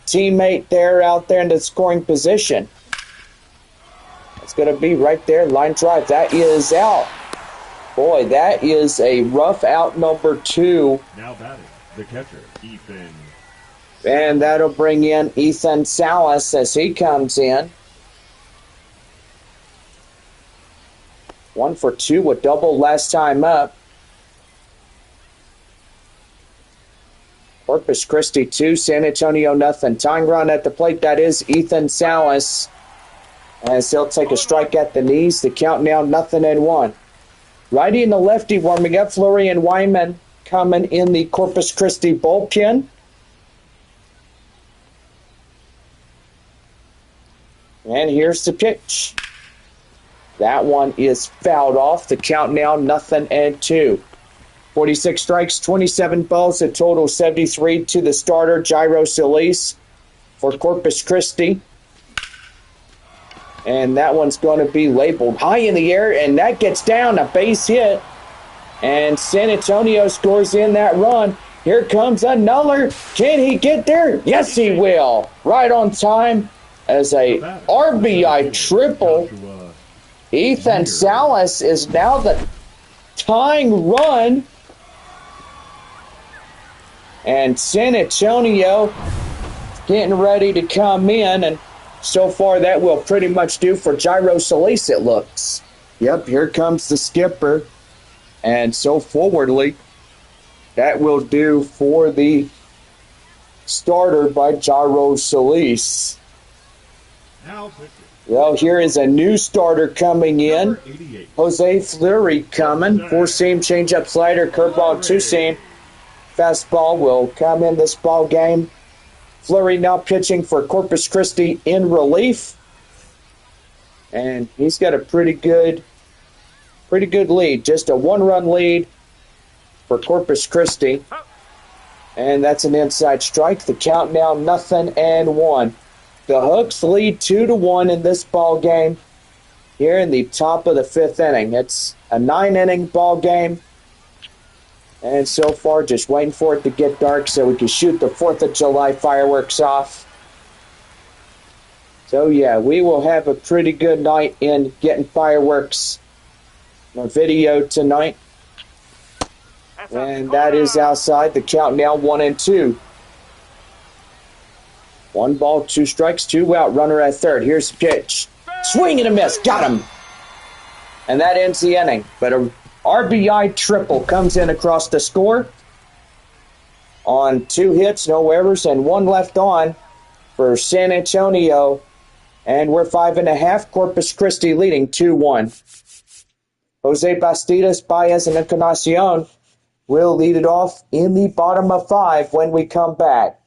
teammate there out there in the scoring position. It's going to be right there, line drive. That is out. Boy, that is a rough out, number 2. Now batting, the catcher, Ethan. And that'll bring in Ethan Salas as he comes in. 1 for 2 with double last time up. Corpus Christi 2, San Antonio nothing. Tying run at the plate, that is Ethan Salas. As he'll take a strike at the knees. The count now 0-1. Righty and the lefty warming up. Fleury and Wyman coming in the Corpus Christi bullpen. And here's the pitch. That one is fouled off. The count now 0-2. 46 strikes, 27 balls, a total 73 to the starter, Jairo Solis, for Corpus Christi. And that one's going to be labeled high in the air, and that gets down, a base hit. And San Antonio scores in that run. Here comes another. Can he get there? Yes, he will. Right on time as a RBI triple. Ethan Salas is now the tying run. And San Antonio getting ready to come in, and so far that will pretty much do for Jairo Solis, it looks. Yep, here comes the skipper. And so forwardly, that will do for the starter by Jairo Solis. Well, here is a new starter coming in. Jose Fleury coming. 4-seam, changeup, slider, curveball, 2-seam. Fastball will come in this ball game. Fleury now pitching for Corpus Christi in relief. And he's got a pretty good lead. Just a 1-run lead for Corpus Christi. And that's an inside strike. The count now 0-1. The Hooks lead 2-1 in this ball game here in the top of the 5th inning. It's a 9-inning ball game. And so far, just waiting for it to get dark so we can shoot the 4th of July fireworks off. So, yeah, we will have a pretty good night in getting fireworks on video tonight. And that is outside. The count now 1-2. 1 ball, 2 strikes, 2 out. Runner at third. Here's the pitch. Swing and a miss. Got him. And that ends the inning. But a RBI triple comes in across the score on 2 hits, no errors, and 1 left on for San Antonio And we're 5.5. Corpus Christi leading 2-1. Jose Bastidas, Baez, and Encarnacion will lead it off in the bottom of 5 when we come back.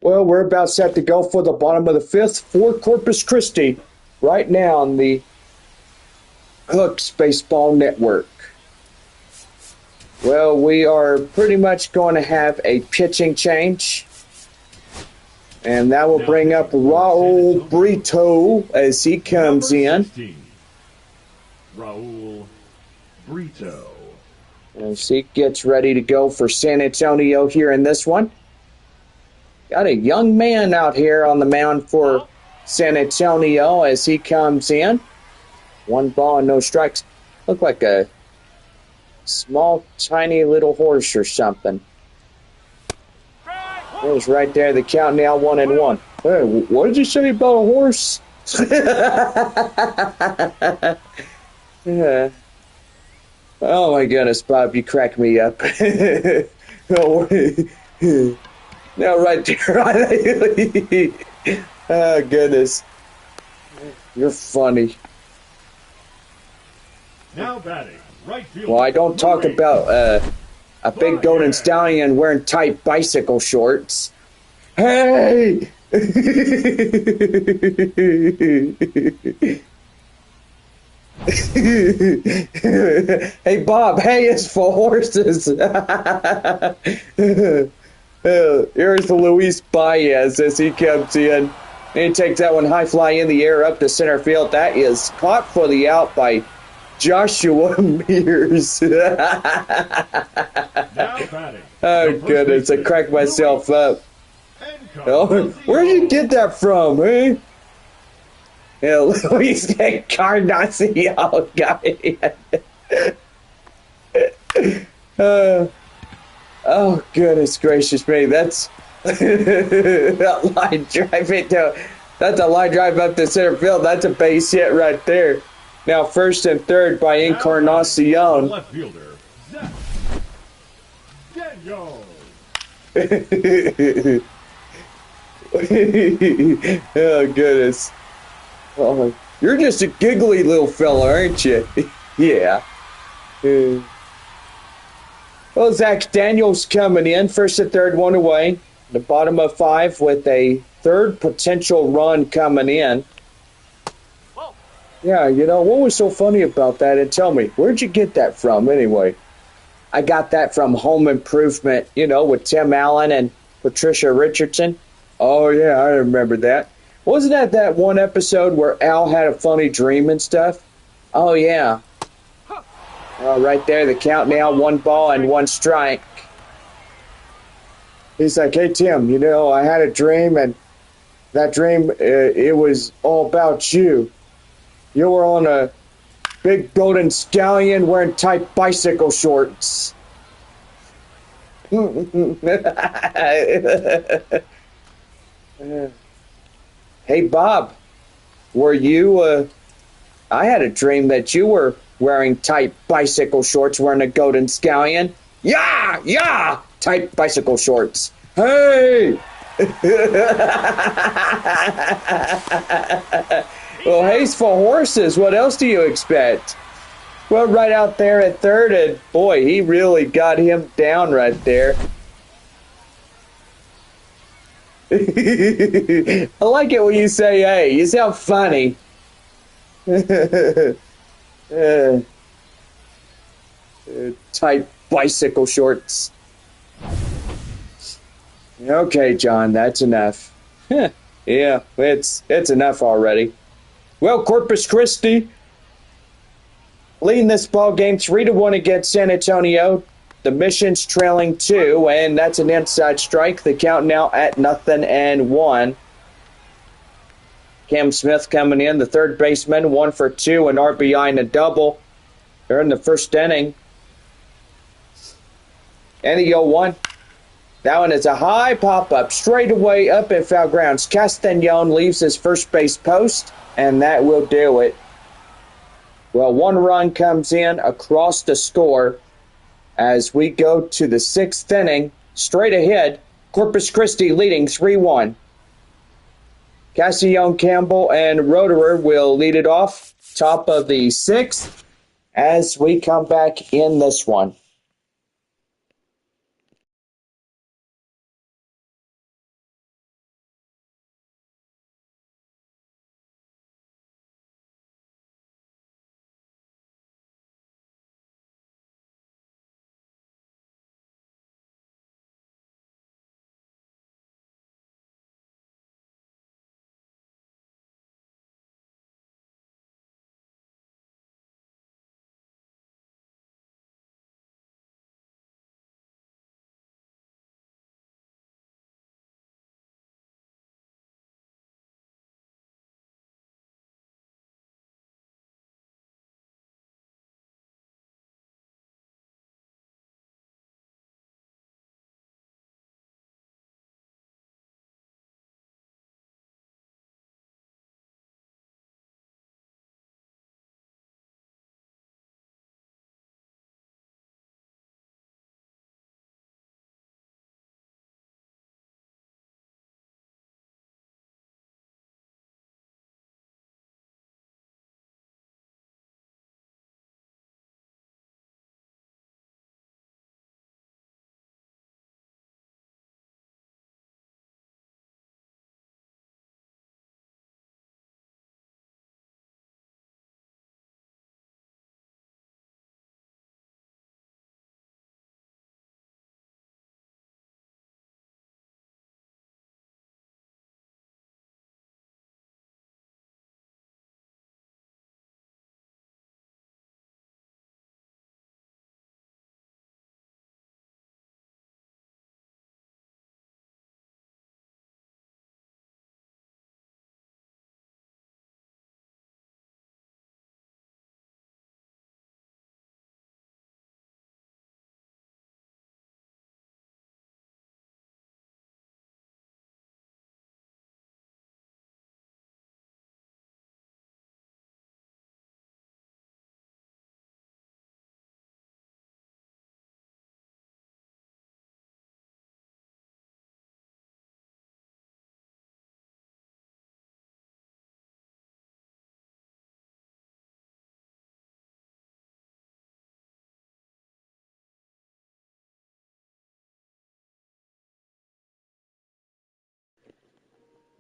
Well, we're about set to go for the bottom of the 5th for Corpus Christi right now on the Hooks Baseball Network. Well, we are pretty much going to have a pitching change. And that will bring up Raul Brito as he comes in. Raul Brito. As he gets ready to go for San Antonio here in this one. Got a young man out here on the mound for San Antonio as he comes in. 1 ball and no strikes. Look like a small, tiny little horse or something. There's right there the count now 1-1. Hey, what did you say about a horse? Yeah. Oh my goodness, Bob, you crack me up. Now right there. Oh goodness. You're funny. Now batting, right field. Well, I don't talk about a big golden stallion wearing tight bicycle shorts. Hey! Hey, Bob, hay is for horses. Here's the Luis Baez as he comes in. And he takes that one high fly in the air up to center field. That is caught for the out by Joshua Mears. Now batting. Oh, goodness. I cracked myself up. Oh, where'd you get that from, eh? Yeah, Luis Encarnacion guy. Oh, goodness gracious me. That's that line drive into, that's a line drive up to center field. That's a base hit right there. Now first and third by Encarnacion. Left fielder, Zach Daniel. Oh, goodness. Oh, you're just a giggly little fella, aren't you? Yeah. Well, Zach Daniels coming in, first and third, one away. The bottom of five with a third potential run coming in. Yeah, what was so funny about that? And tell me, where'd you get that from anyway? I got that from Home Improvement, with Tim Allen and Patricia Richardson. Oh, yeah, I remember that. Wasn't that one episode where Al had a funny dream and stuff? Oh, yeah. Right there, the count now, 1 ball and 1 strike. He's like, hey, Tim, I had a dream, and that dream, it was all about you. You were on a big golden stallion wearing tight bicycle shorts. Hey, Bob, were you, I had a dream that you were wearing tight bicycle shorts wearing a golden scallion. Yeah, yeah, tight bicycle shorts. Hey! Well, hay's for horses. What else do you expect? Well, right out there at third, and boy, he really got him down right there. I like it when you say, hey, you sound funny. Tight bicycle shorts. Okay, John, that's enough. Yeah, it's enough already. Well, Corpus Christi leading this ball game 3-1 against San Antonio. The Mission's trailing 2, and that's an inside strike. The count now at 0-1. Cam Smith coming in, the third baseman, 1 for 2, an RBI and a double. They're in the first inning. And the 0-1. That one is a high pop-up, straight away up in foul grounds. Castañon leaves his first base post, and that will do it. Well, 1 run comes in across the score as we go to the 6th inning. Straight ahead, Corpus Christi leading 3-1. Castañon, Campbell, and Roederer will lead it off, top of the 6th, as we come back in this one.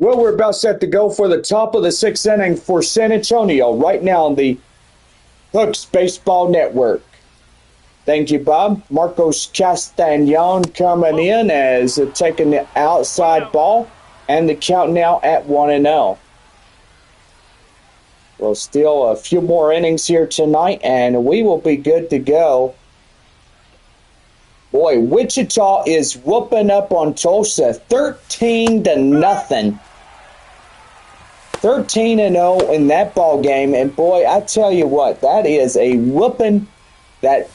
Well, we're about set to go for the top of the 6th inning for San Antonio right now on the Hooks Baseball Network. Thank you, Bob. Marcos Castañon coming in as taking the outside ball, and the count now at 1-0. Well, still a few more innings here tonight, and we will be good to go. Boy, Wichita is whooping up on Tulsa 13-0. 13-0 in that ball game, and boy, I tell you what, that is a whooping that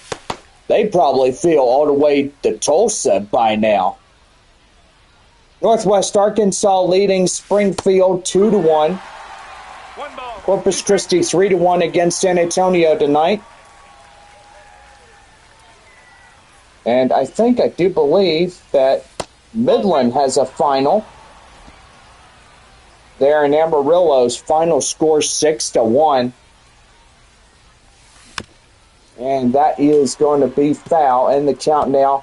they probably feel all the way to Tulsa by now. Northwest Arkansas leading Springfield 2-1. Corpus Christi 3-1 against San Antonio tonight. And I do believe that Midland has a final. There in Amarillo's final score 6-1. And that is going to be foul, and the count now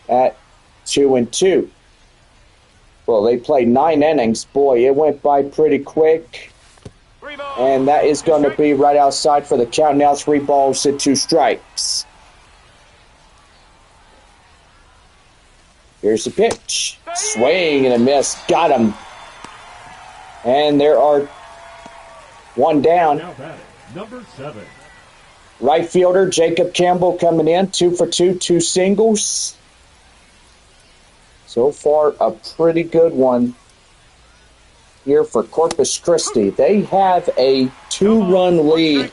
at 2-2. Well, they played 9 innings. Boy, it went by pretty quick. And that is going to be right outside for the count now. 3 balls and 2 strikes. Here's the pitch. Swing and a miss. Got him. And there are 1 down. Now batting, number 7. Right fielder Jacob Campbell coming in. 2 for 2, 2 singles. So far, a pretty good one here for Corpus Christi. They have a 2-run lead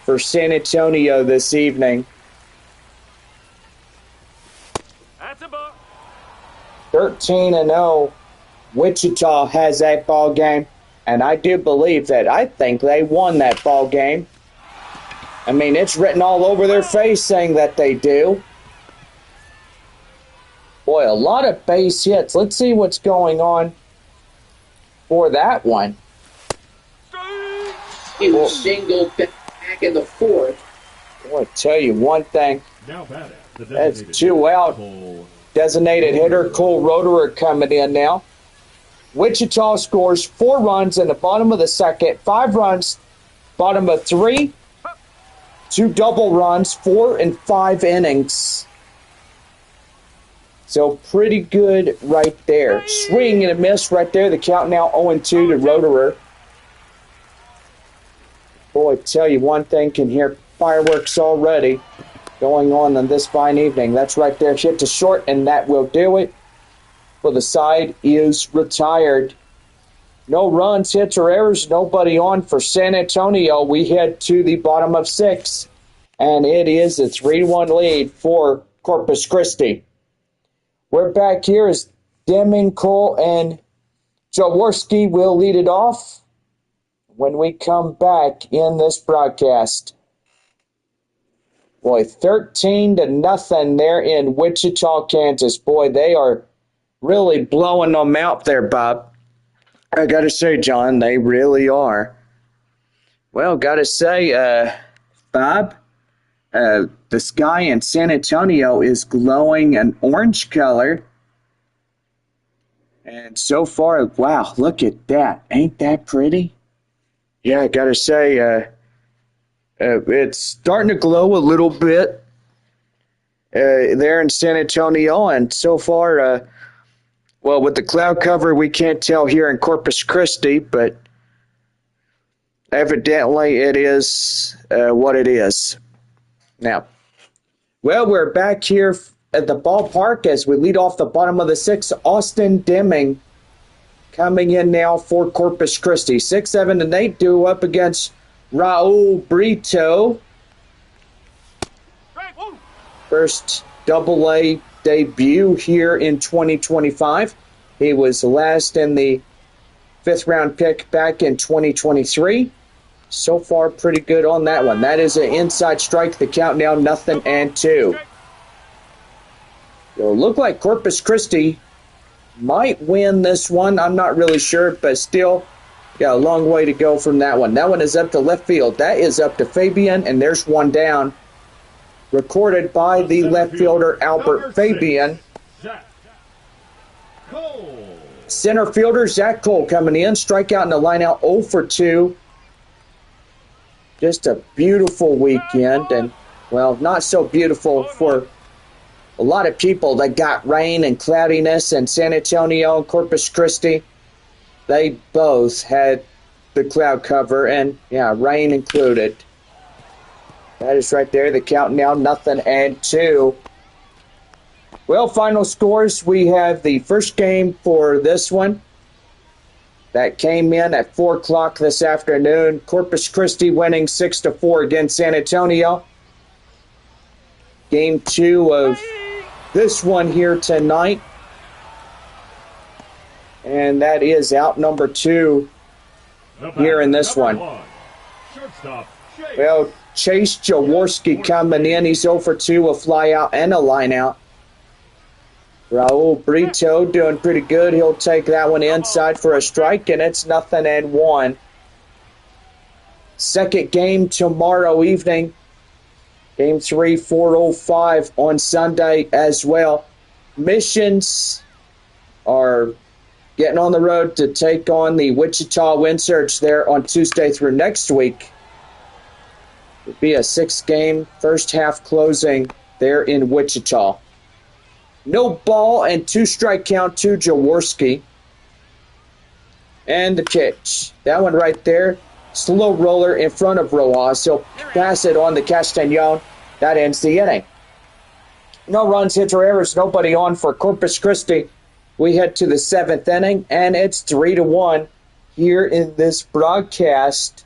for San Antonio this evening. 13-0. Wichita has that ball game, and I do believe that I think they won that ball game. I mean, it's written all over their face saying that they do. Boy, a lot of base hits. Let's see what's going on for that one. He was singled back in the 4th. Boy, I tell you one thing. Now batting, That's 2 out. Designated hitter Cole Roederer coming in now. Wichita scores 4 runs in the bottom of the 2nd, 5 runs, bottom of 3, 2 double runs, 4 and 5 innings. So pretty good right there. Swing and a miss right there. The count now 0-2 to Roederer. Boy, tell you one thing, can hear fireworks already going on this fine evening. That's right there. Hit to short, and that will do it. Well, the side is retired. No runs, hits, or errors. Nobody on for San Antonio. We head to the bottom of 6, and it is a 3-1 lead for Corpus Christi. We're back here as Deming, Cole, and Jaworski will lead it off when we come back in this broadcast. Boy, 13-0 there in Wichita, Kansas. Boy, they are really blowing them out there, Bob. I got to say, John, they really are. Well, got to say, Bob, the sky in San Antonio is glowing an orange color. And so far, wow, look at that. Ain't that pretty? Yeah, I got to say, it's starting to glow a little bit there in San Antonio. And so far, well, with the cloud cover, we can't tell here in Corpus Christi, but evidently it is what it is. Now, well, we're back here at the ballpark as we lead off the bottom of the 6th. Austin Deming coming in now for Corpus Christi. 6, 7, and 8 due up against Raul Brito. First Double-A debut here in 2025. He was last in the 5th round pick back in 2023. So far, pretty good on that one. That is an inside strike. The count now 0-2. It'll look like Corpus Christi might win this one. I'm not really sure, but still got a long way to go from that one. That one is up to left field. That is up to Fabian, and there's 1 down. Recorded by the left fielder, Albert Fabian. Center fielder Zach Cole coming in. Strikeout in the lineout 0 for 2. Just a beautiful weekend. And, well, not so beautiful for a lot of people that got rain and cloudiness in San Antonio and Corpus Christi. They both had the cloud cover and, yeah, rain included. That is right there. The count now 0-2. Well, final scores. We have the first game for this one that came in at 4 o'clock this afternoon. Corpus Christi winning 6-4 against San Antonio. Game 2 of this one here tonight. And that is out number 2 here in this one. Well, Chase Jaworski coming in. He's 0 for 2, a flyout and a lineout. Raul Brito doing pretty good. He'll take that one inside for a strike, and it's 0-1. Second game tomorrow evening. Game 3, 4:05 on Sunday as well. Missions are getting on the road to take on the Wichita Wind Surge there on Tuesday through next week. It'll be a 6-game first half closing there in Wichita. No ball and 2-strike count to Jaworski. And the pitch. That one right there. Slow roller in front of Rojas. He'll pass it on to Castañon. That ends the inning. No runs, hits, or errors. Nobody on for Corpus Christi. We head to the 7th inning, and it's 3-1 here in this broadcast.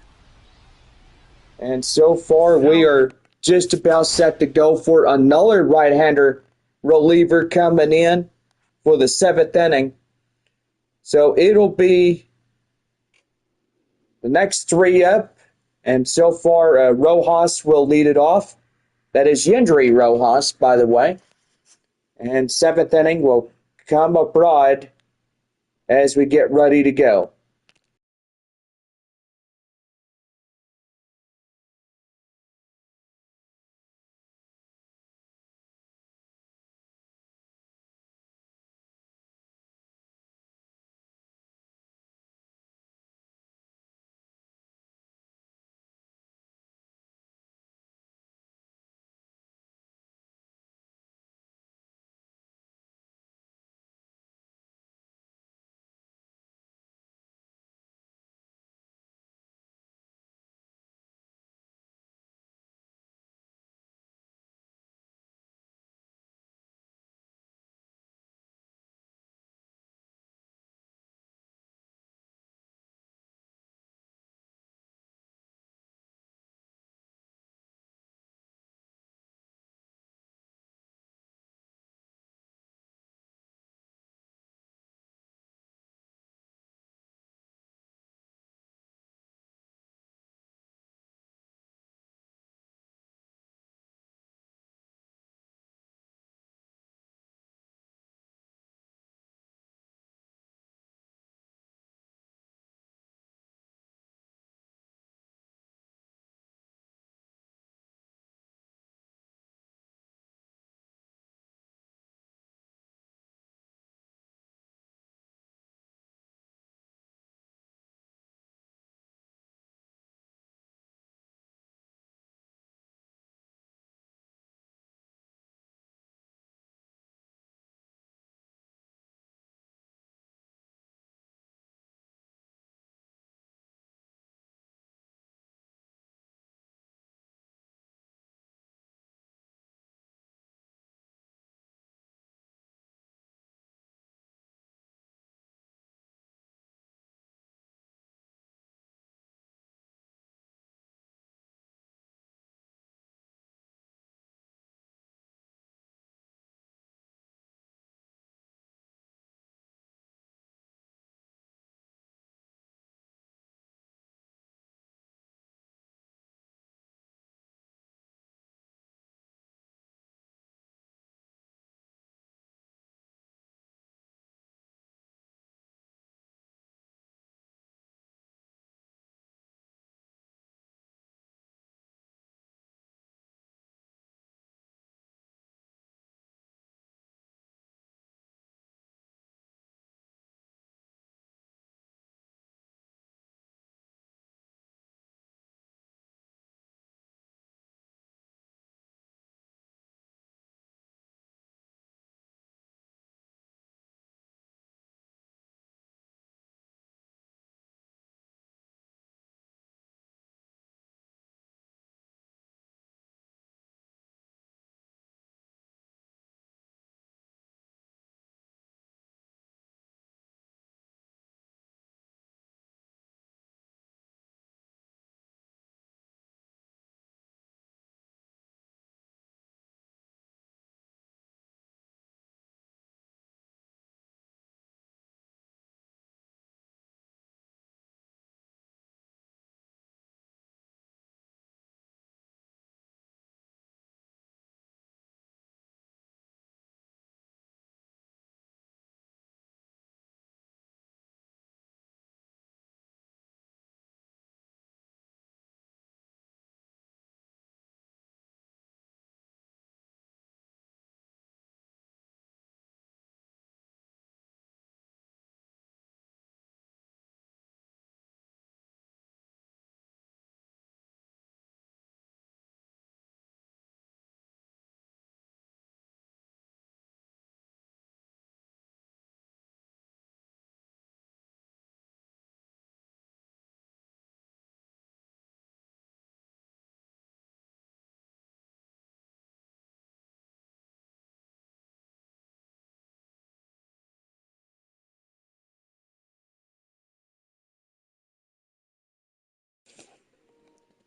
And so far, we are just about set to go for another right-hander reliever coming in for the 7th inning. So it'll be the next 3 up, and so far Rojas will lead it off. That is Yendry Rojas, by the way. And 7th inning will come abroad as we get ready to go.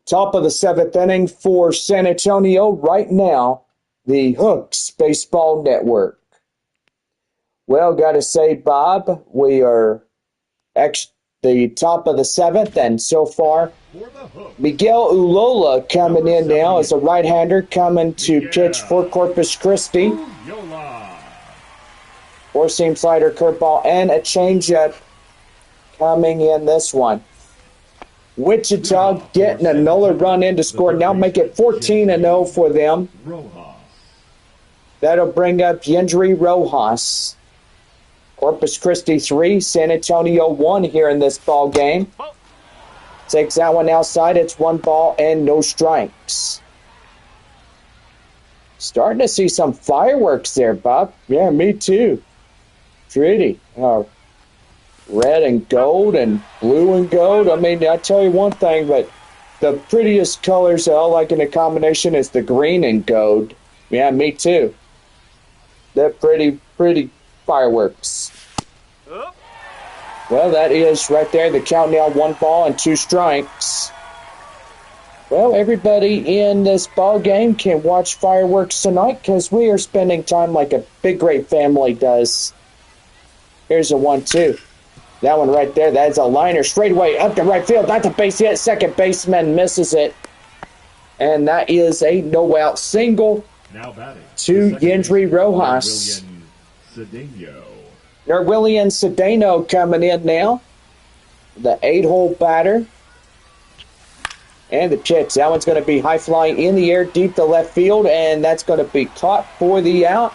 Top of the 7th inning for San Antonio right now, the Hooks Baseball Network. Well, gotta say, Bob, we are the top of the 7th, and so far, Miguel Ulola coming in now as a right-hander coming to pitch for Corpus Christi. Four-seam slider, curveball, and a changeup coming in this one. Wichita getting another run in to score. Now make it 14-0 for them. That'll bring up Yendry Rojas. Corpus Christi 3, San Antonio 1 here in this ball game. Takes that one outside. It's 1 ball and no strikes. Starting to see some fireworks there, Bob. Yeah, me too. Pretty. Red and gold and blue and gold. I mean, I tell you one thing, but the prettiest colors I like in a combination is the green and gold. Yeah, me too. They're pretty fireworks. Well, that is right there. The count now 1 ball and 2 strikes. Well, everybody in this ball game can watch fireworks tonight because we are spending time like a big, great family does. Here's a 1-2. That one right there, that's a liner straight away up to right field. Not the base hit. Second baseman misses it. And that is a no-out single to Yendry Rojas. Nerwillian Cedeno coming in now. The 8-hole batter. And the pitch. That one's going to be high flying in the air deep to left field. And that's going to be caught for the out.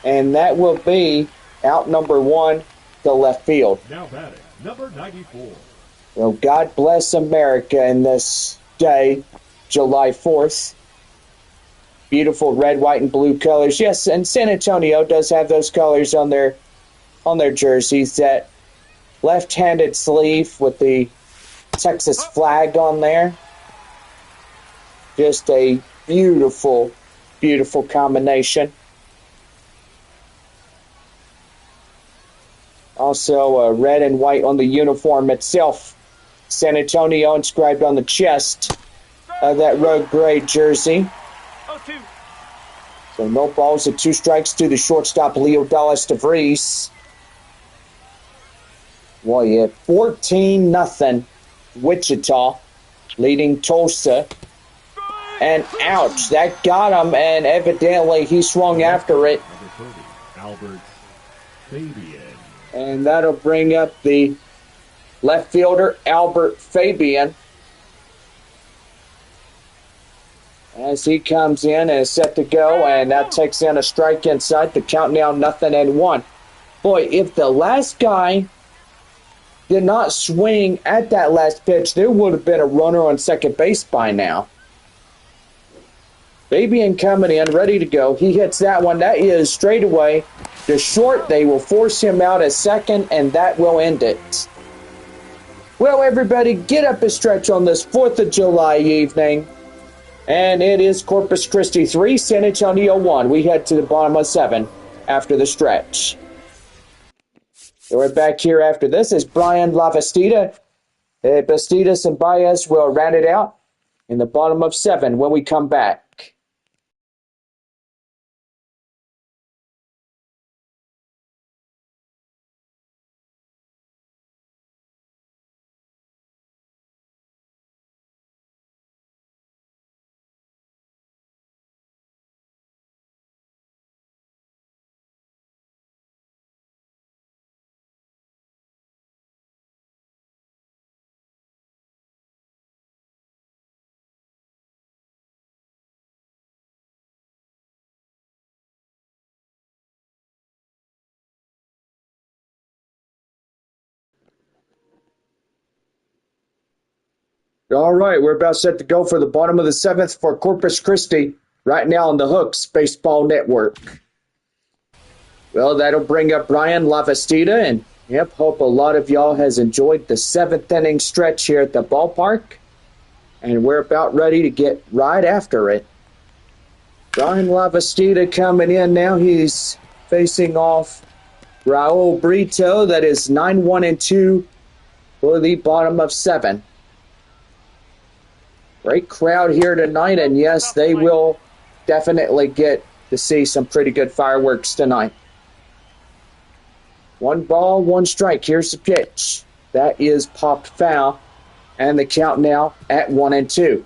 And that will be out number 1. To left field. Now batting, number 94. Well, God bless America in this day, July 4th. Beautiful red, white, and blue colors. Yes, and San Antonio does have those colors on their jerseys. That left-handed sleeve with the Texas flag on there. Just a beautiful, beautiful combination. Also, red and white on the uniform itself. San Antonio inscribed on the chest of that road gray jersey. So no balls and 2 strikes to the shortstop, Leo Dallas DeVries. Well, yeah, 14-0 Wichita leading Tulsa. And ouch, that got him, and evidently he swung after it. Albert Fabian. And that'll bring up the left fielder, Albert Fabian. As he comes in and is set to go, and that takes in a strike inside. The count now 0-1. Boy, if the last guy did not swing at that last pitch, there would have been a runner on second base by now. Fabian coming in, ready to go. He hits that one. That is straight away. The short, they will force him out at second, and that will end it. Well, everybody, get up a stretch on this 4th of July evening. And it is Corpus Christi 3, San Antonio 1. We head to the bottom of 7 after the stretch. So we're back here after this as Brian Lavastida. Bastidas and Baez will round it out in the bottom of 7 when we come back. All right, we're about set to go for the bottom of the 7th for Corpus Christi, right now on the Hooks Baseball Network. Well, that'll bring up Brian Lavastida, and hope a lot of y'all has enjoyed the 7th inning stretch here at the ballpark, and we're about ready to get right after it. Brian Lavastida coming in now. He's facing off Raul Brito. That is 9-1-2 for the bottom of 7. Great crowd here tonight, and yes, they will definitely get to see some pretty good fireworks tonight. 1 ball, 1 strike. Here's the pitch. That is popped foul, and the count now at 1-2.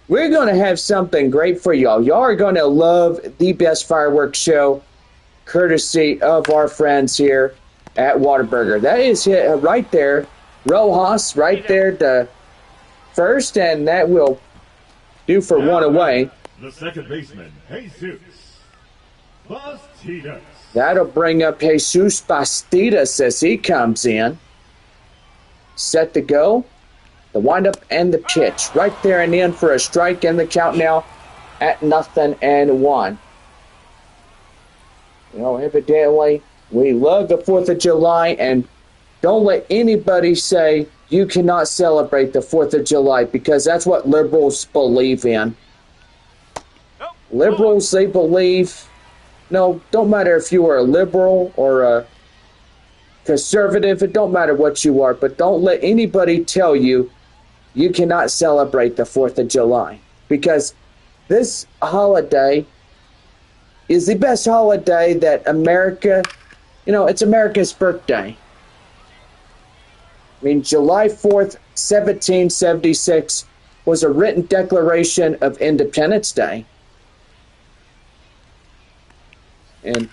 We're going to have something great for y'all. Y'all are going to love the best fireworks show, courtesy of our friends here at Whataburger. That is hit right there. Rojas right there to first, and that will do for one away. The second baseman, Jesus Bastidas. That'll bring up Jesus Bastidas as he comes in. Set to go. The windup and the pitch. Right there and in for a strike, and the count now at 0-1. You know, evidently, we love the 4th of July, and don't let anybody say you cannot celebrate the 4th of July, because that's what liberals believe in. Liberals, they believe, no, don't matter if you are a liberal or a conservative, it don't matter what you are, but don't let anybody tell you you cannot celebrate the 4th of July, because this holiday is the best holiday that America, you know, it's America's birthday. I mean, July 4th, 1776 was a written declaration of Independence Day. And,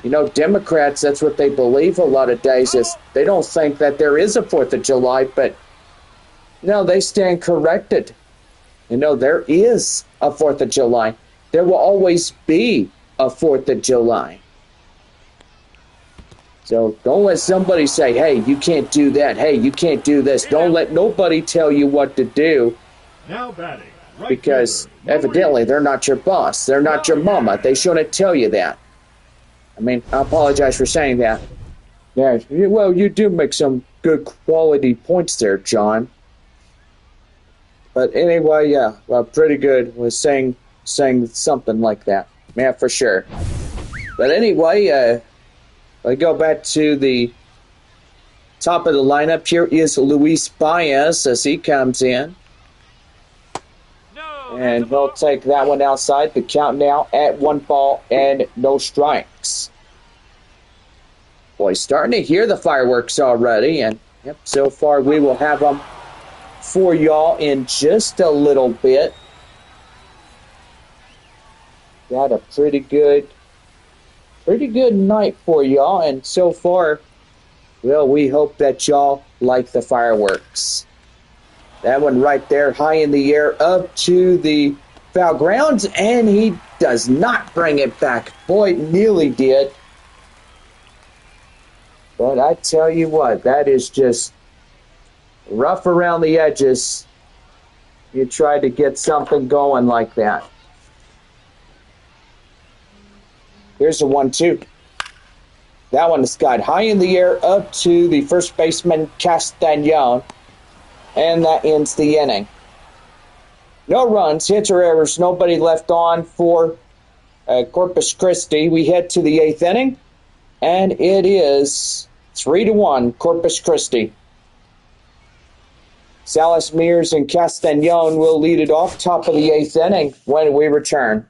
you know, Democrats, that's what they believe a lot of days, is they don't think that there is a 4th of July, but no, they stand corrected. You know, there is a 4th of July. There will always be a 4th of July. So don't let somebody say, hey, you can't do that. Hey, you can't do this. Don't let nobody tell you what to do. Now batting. Right Because fielder, evidently they're not your boss. They're not your mama. They shouldn't tell you that. I mean, I apologize for saying that. Yeah, well, you do make some good quality points there, John. But anyway, yeah, well, pretty good was saying something like that. Yeah, for sure. But anyway, I go back to the top of the lineup. Here is Luis Baez as he comes in. And he'll take that one outside. The count now at 1 ball and no strikes. Boy, starting to hear the fireworks already. And yep, so far we will have them for y'all in just a little bit. Got a pretty good night for y'all. And so far, well, we hope that y'all like the fireworks. That one right there, high in the air, up to the foul grounds, and he does not bring it back. Boy, nearly did. But I tell you what, that is just rough around the edges. You try to get something going like that. Here's the 1-2. That one is got high in the air, up to the first baseman, Castañon. And that ends the inning. No runs, hits or errors, nobody left on for Corpus Christi. We head to the 8th inning, and it is 3-1 Corpus Christi. Salas, Mears, and Castañon will lead it off, top of the 8th inning when we return.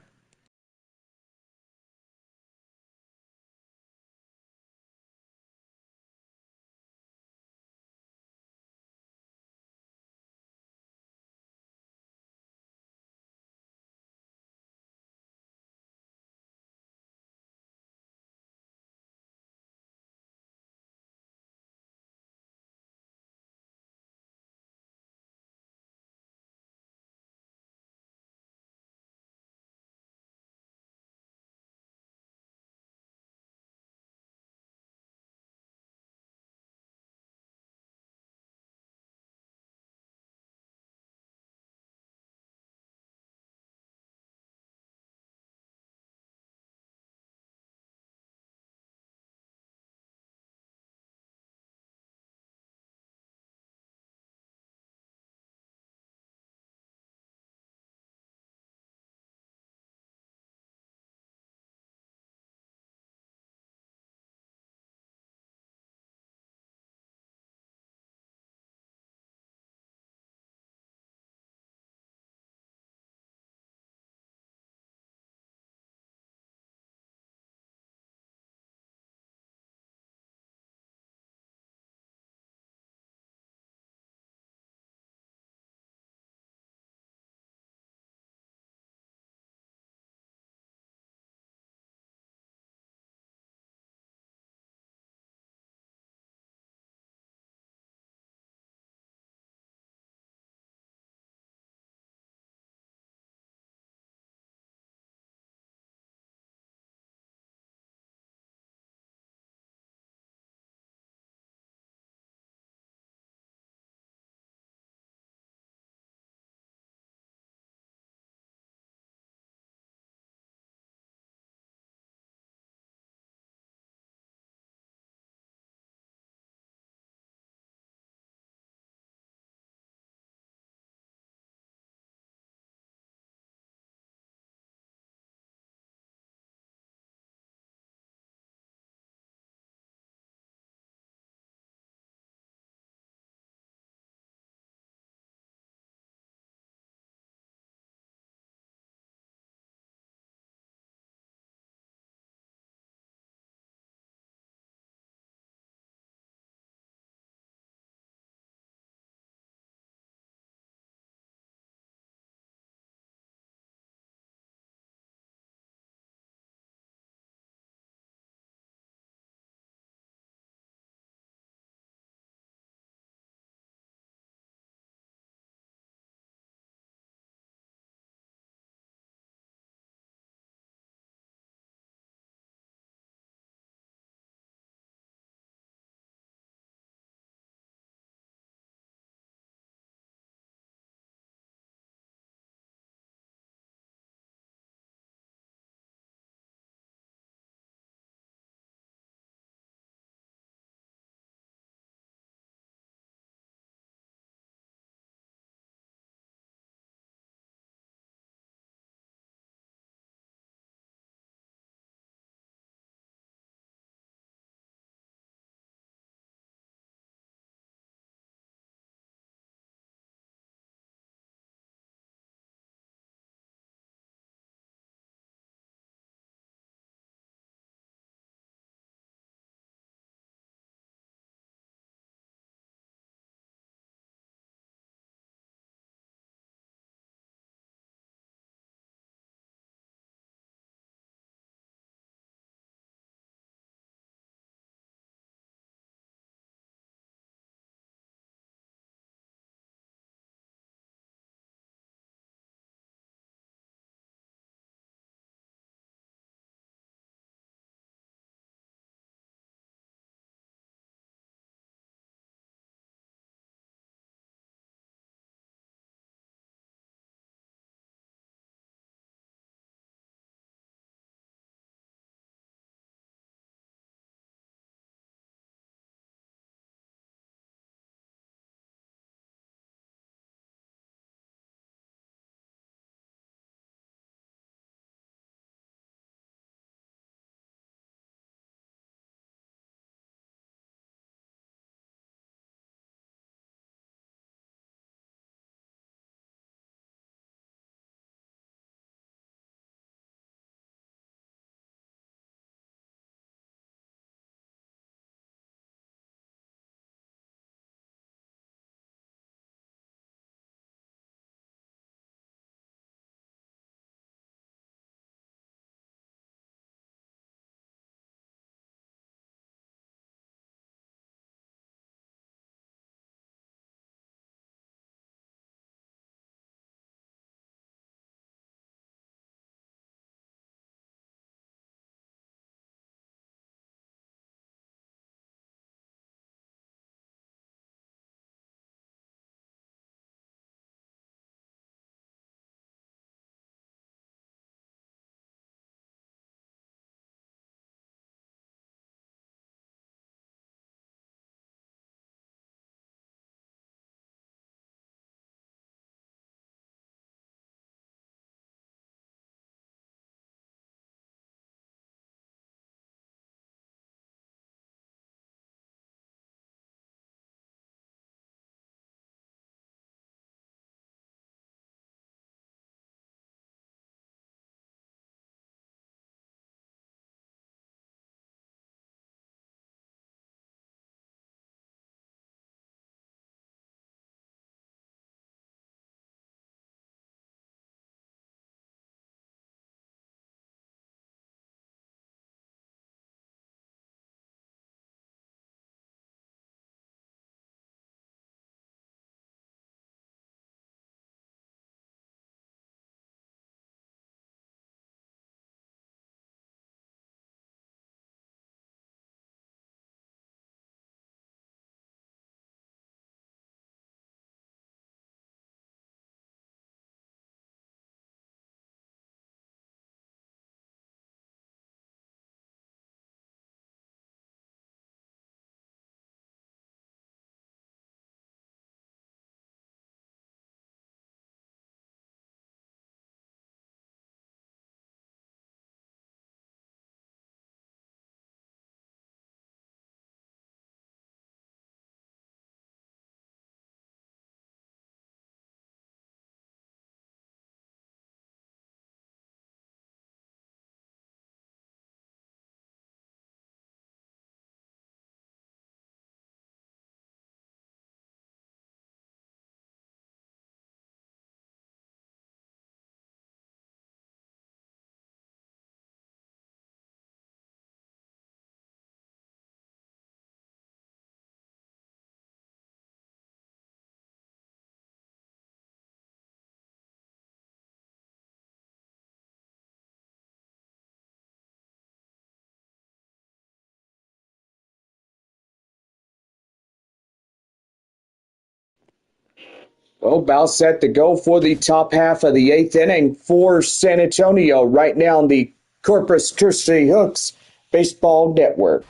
Well, about set to go for the top half of the 8th inning for San Antonio right now on the Corpus Christi Hooks Baseball Network.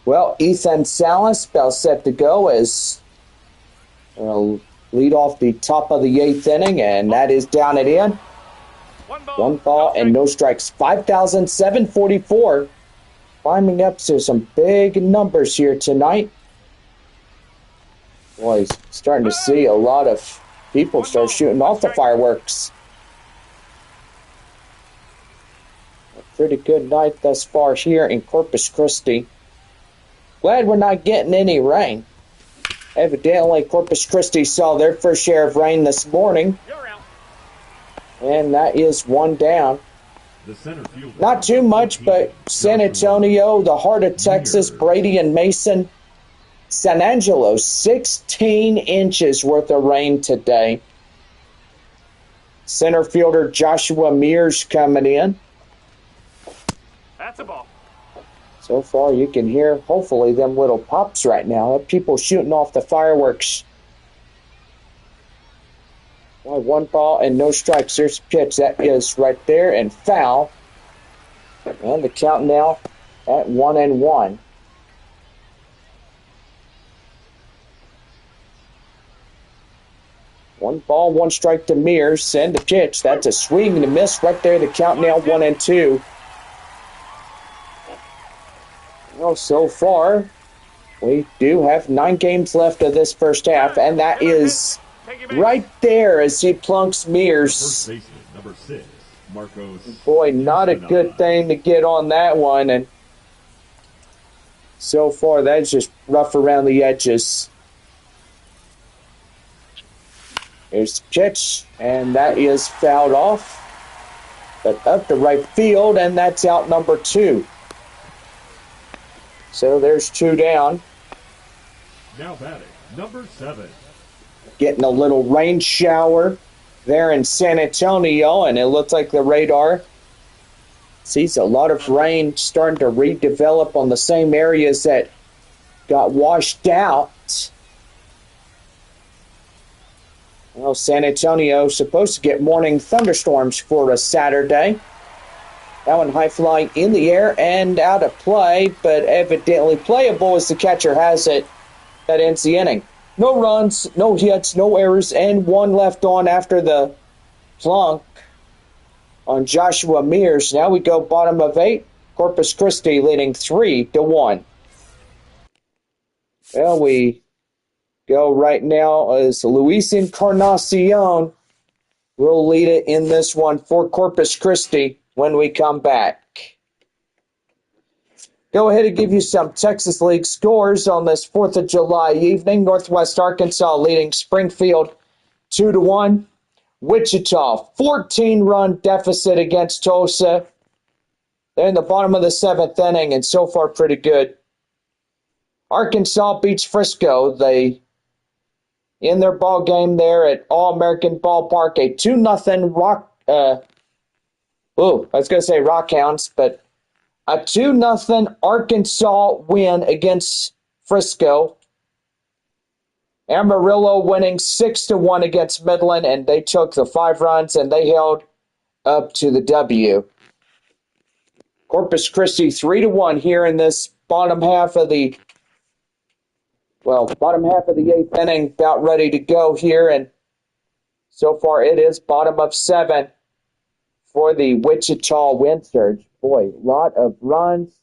Well, Ethan Salas about set to go as lead off the top of the 8th inning, and that is down and in. One ball and no strikes. 5,744. Climbing up to some big numbers here tonight. Boy, starting to see a lot of people start shooting off the fireworks. A pretty good night thus far here in Corpus Christi. Glad we're not getting any rain. Evidently, Corpus Christi saw their first share of rain this morning. And that is one down. Not too much, but San Antonio, the heart of Texas, Brady and Mason, San Angelo, 16 inches worth of rain today. Center fielder Joshua Mears coming in. That's a ball. So far, you can hear, hopefully, them little pops right now. People shooting off the fireworks. One ball and no strikes. There's a pitch. That is right there and foul. And the count now at 1-1. One ball, one strike to Mears. Send the pitch. That's a swing and a miss right there. The count now 1-2. Well, so far, we do have 9 games left of this first half, and that is right there as he plunks Mears. First baseman, number 6, Marcos. Boy, not a good thing to get on that one, and so far that's just rough around the edges. Here's the pitch, and that is fouled off, but up to right field, and that's out number 2. So there's 2 down. Now batting, number 7. Getting a little rain shower there in San Antonio, and it looks like the radar sees a lot of rain starting to redevelop on the same areas that got washed out. Well, San Antonio supposed to get morning thunderstorms for a Saturday. That one high flying in the air and out of play, but evidently playable as the catcher has it. That ends the inning. No runs, no hits, no errors, and 1 left on after the plunk on Joshua Mears. Now we go bottom of 8. Corpus Christi leading 3-1. Well, we go right now as Luis Encarnacion will lead it in this one for Corpus Christi when we come back. Go ahead and give you some Texas League scores on this 4th of July evening. Northwest Arkansas leading Springfield 2-1. Wichita, 14-run deficit against Tulsa. They're in the bottom of the 7th inning, and so far pretty good. Arkansas beats Frisco. They in their ball game there at All-American Ballpark, a 2-0 Rockhounds, but a 2-0 Arkansas win against Frisco. Amarillo winning 6-1 against Midland, and they took the 5 runs and they held up to the W. Corpus Christi 3-1 here in this bottom half of the 8th inning, about ready to go here, and so far it is bottom of 7 for the Wichita Wind Surge. Boy, a lot of runs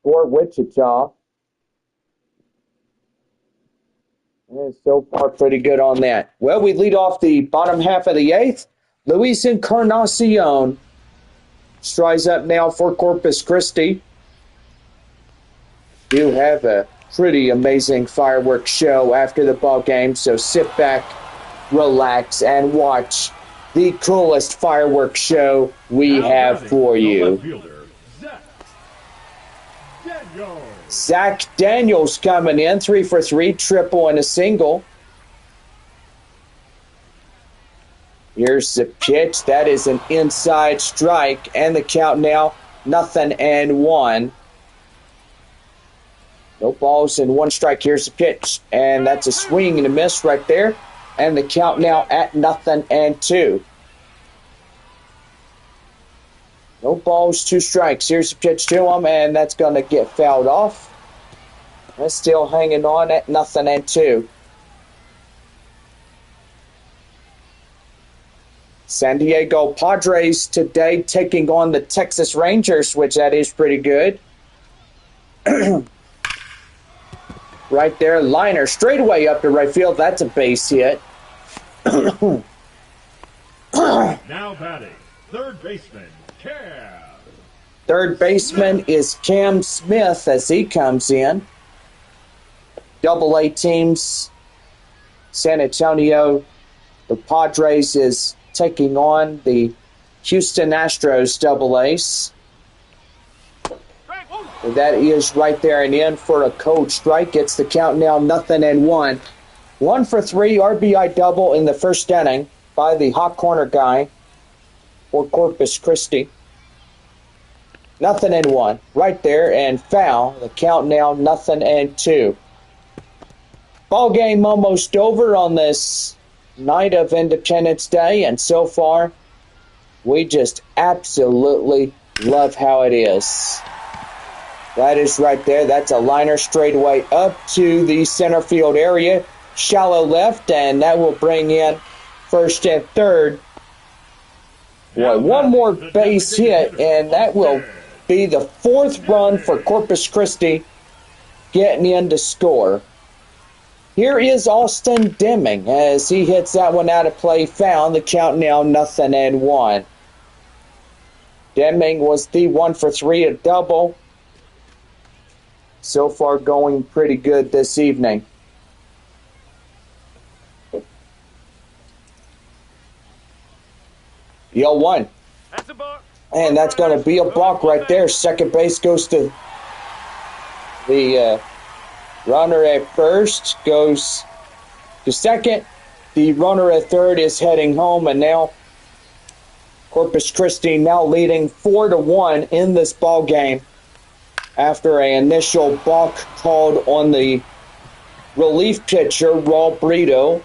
for Wichita. And so far pretty good on that. Well, we lead off the bottom half of the 8th. Luis Encarnacion strides up now for Corpus Christi. Do have a pretty amazing fireworks show after the ball game, so sit back, relax, and watch the coolest fireworks show we have for you. Zach Daniels coming in, 3 for 3, triple and a single. Here's the pitch. That is an inside strike, and the count now 0-1. No balls and one strike. Here's the pitch. And that's a swing and a miss right there. And the count now at 0-2. No balls, 2 strikes. Here's the pitch to him, and that's going to get fouled off. That's still hanging on at 0-2. San Diego Padres today taking on the Texas Rangers, which that is pretty good. Right there, liner straightaway up to right field. That's a base hit. Now batting, third baseman, Cam. Third baseman is Cam Smith as he comes in. Double-A teams, San Antonio, the Padres is taking on the Houston Astros Double-A's. That is right there and in for a cold strike. Gets the count now 0-1. 1 for 3 RBI double in the first inning by the hot corner guy for Corpus Christi. 0-1 right there and foul. The count now 0-2. Ball game almost over on this night of Independence Day, and so far we just absolutely love how it is. That is right there. That's a liner straightaway up to the center field area. Shallow left, and that will bring in first and third. Boy, one more base hit, and that will be the 4th run for Corpus Christi getting in to score. Here is Austin Deming as he hits that one out of play, foul. The count now 0-1. Deming was the 1 for 3, a double. So far going pretty good this evening. The 0-1. That's a balk. And that's going to be a balk right there. Second base goes to the runner at first, goes to second. The runner at third is heading home, and now Corpus Christi now leading 4-1 in this ball game after an initial balk called on the relief pitcher, Raul Brito.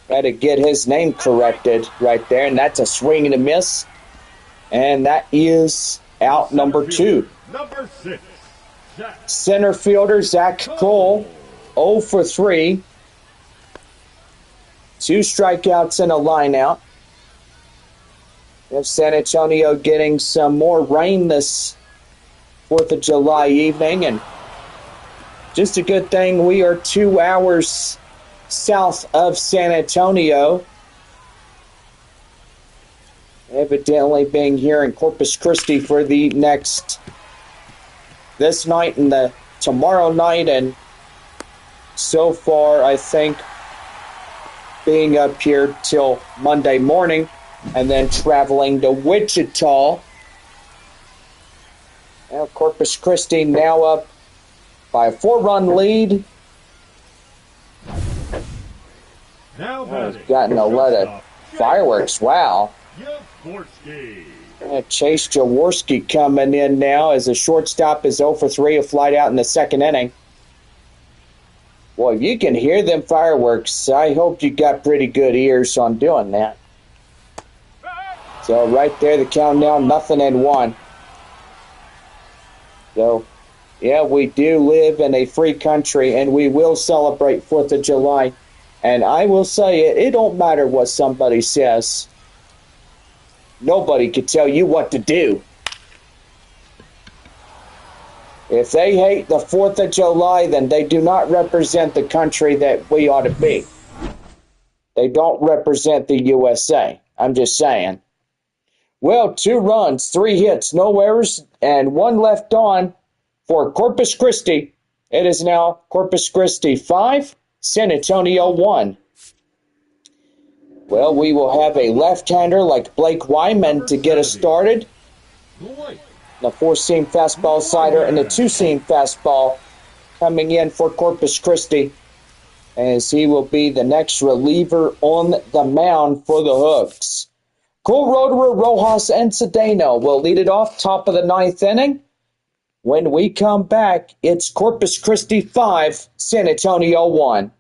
Got to get his name corrected right there, and that's a swing and a miss. And that is out number 2. Number 6, Zach. Center fielder Zach Cole, 0 for 3. 2 strikeouts and a lineout. We have San Antonio getting some more rain this 4th of July evening, and just a good thing we are 2 hours south of San Antonio. Evidently being here in Corpus Christi for the this night and the tomorrow night, and so far I think being up here till Monday morning and then traveling to Wichita. Now Corpus Christi now up by a 4-run lead. Now He's gotten a lot of fireworks. Wow. Chase Jaworski coming in now as a shortstop is 0 for 3, a flight out in the second inning. Boy, if you can hear them fireworks, I hope you got pretty good ears on doing that. So right there, the count now 0-1. So, yeah, we do live in a free country, and we will celebrate 4th of July. And I will say it don't matter what somebody says. Nobody can tell you what to do. If they hate the 4th of July, then they do not represent the country that we ought to be. They don't represent the USA. I'm just saying. Well, 2 runs, 3 hits, no errors, and 1 left on for Corpus Christi. It is now Corpus Christi 5, San Antonio 1. Well, we will have a left-hander like Blake Wyman to get us started. The 4-seam fastball slider and the 2-seam fastball coming in for Corpus Christi, as he will be the next reliever on the mound for the Hooks. Cool Rotorua, Rojas, and Cedeno will lead it off top of the ninth inning. When we come back, it's Corpus Christi 5, San Antonio 1.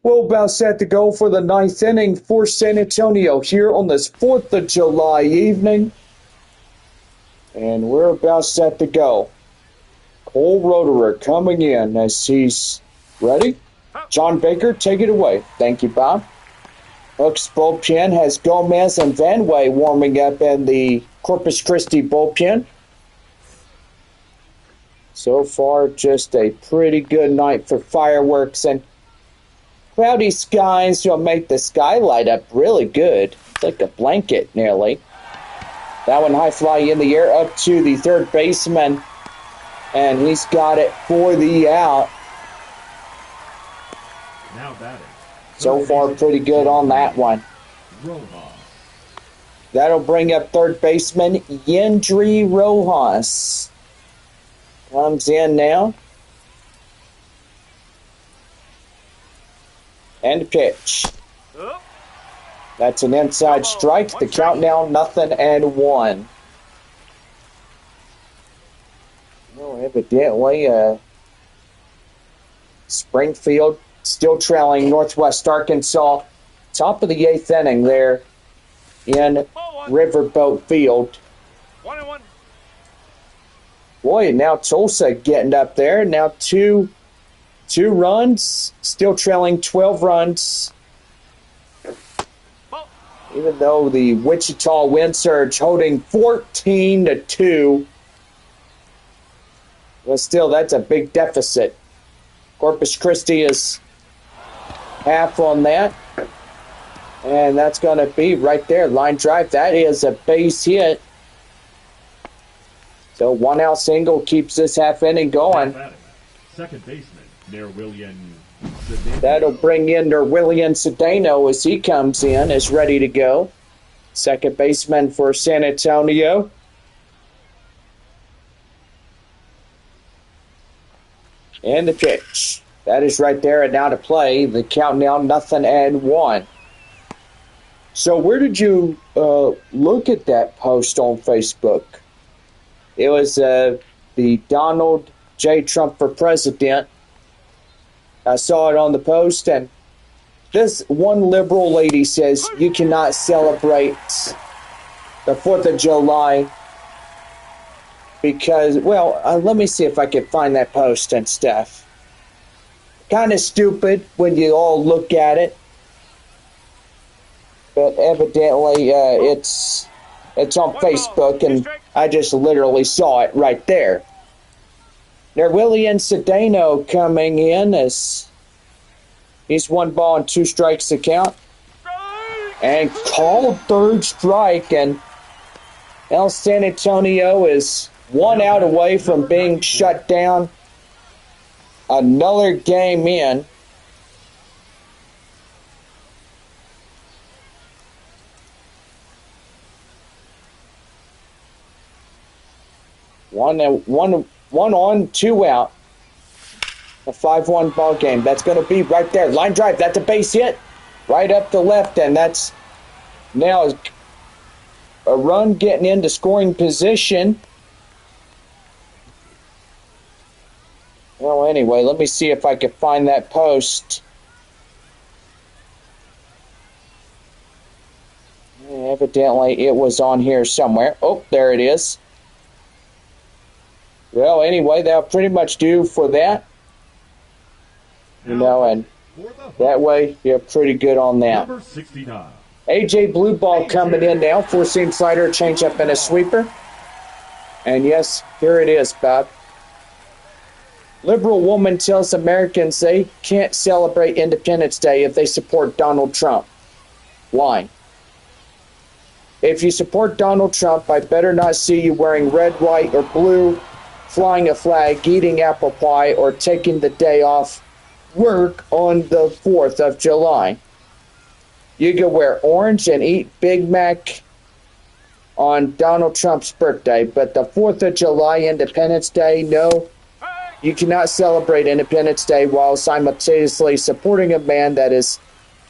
We're about set to go for the ninth inning for San Antonio here on this 4th of July evening. And we're about set to go. Cole Roederer coming in as he's ready. John Baker, take it away. Thank you, Bob. Hooks bullpen has Gomez and Van Way warming up in the Corpus Christi bullpen. So far, just a pretty good night for fireworks, and cloudy skies will make the sky light up really good. It's like a blanket, nearly. That one high fly in the air up to the third baseman, and he's got it for the out. Now batting. So far, pretty good on that one. Rojas. That'll bring up third baseman Yendry Rojas. Comes in now. And pitch. That's an inside strike. The count now 0-1. Well, evidently, Springfield still trailing Northwest Arkansas. Top of the 8th inning there in Riverboat Field. 1-1. Boy, and now Tulsa getting up there. Now two runs, still trailing 12 runs. Even though the Wichita wind surge holding 14-2. But still, that's a big deficit. Corpus Christi is half on that. And that's going to be right there. Line drive. That is a base hit. So 1 out single keeps this half inning going. Second baseman, Nerwillian. That'll bring in Nerwillian Cedeno as he comes in, is ready to go. Second baseman for San Antonio. And the pitch. That is right there and now to play. The count now 0-1. So where did you look at that post on Facebook? It was the Donald J. Trump for President. I saw it on the post, and this one liberal lady says you cannot celebrate the 4th of July because, well, let me see if I can find that post and stuff. Kind of stupid when you all look at it, but evidently it's on Facebook, and I just literally saw it right there. Nerwillian Cedeno coming in as he's 1 ball and 2 strikes to count. And called third strike, and El San Antonio is 1 out away from being shut down. Another game in. One on, 2 out. A 5-1 ball game. That's going to be right there. Line drive. That's a base hit. Right up the left, and that's now a run getting into scoring position. Well, anyway, let me see if I can find that post. Evidently, it was on here somewhere. Oh, there it is. Well, anyway, that'll pretty much do for that. You know, and that way, you're pretty good on that. Number 69. AJ Blue Ball coming in now. 4-seam slider, changeup, and a sweeper. And yes, here it is, Bob. Liberal woman tells Americans they can't celebrate Independence Day if they support Donald Trump. Why? If you support Donald Trump, I better not see you wearing red, white, or blue, flying a flag, eating apple pie, or taking the day off work on the 4th of July. You can wear orange and eat Big Mac on Donald Trump's birthday, but the 4th of July, Independence Day, no, you cannot celebrate Independence Day while simultaneously supporting a man that is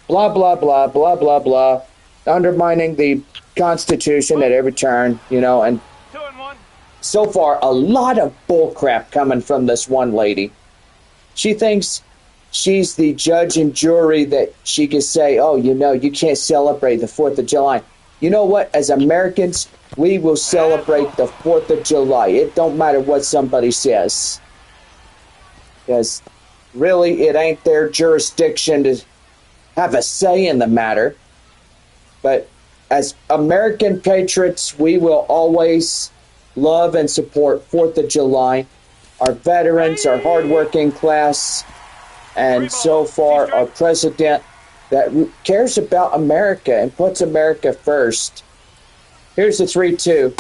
blah, blah, blah, blah, blah, blah, undermining the Constitution at every turn, you know, and 2-1. so far, a lot of bullcrap coming from this one lady. She thinks she's the judge and jury that she can say, oh, you can't celebrate the 4th of July. You know what? As Americans, we will celebrate the 4th of July. It don't matter what somebody says. Because really, it ain't their jurisdiction to have a say in the matter. But as American patriots, we will always love and support 4th of July. Our veterans, our hardworking class, and so far our president that cares about America and puts America first. Here's the 3-2.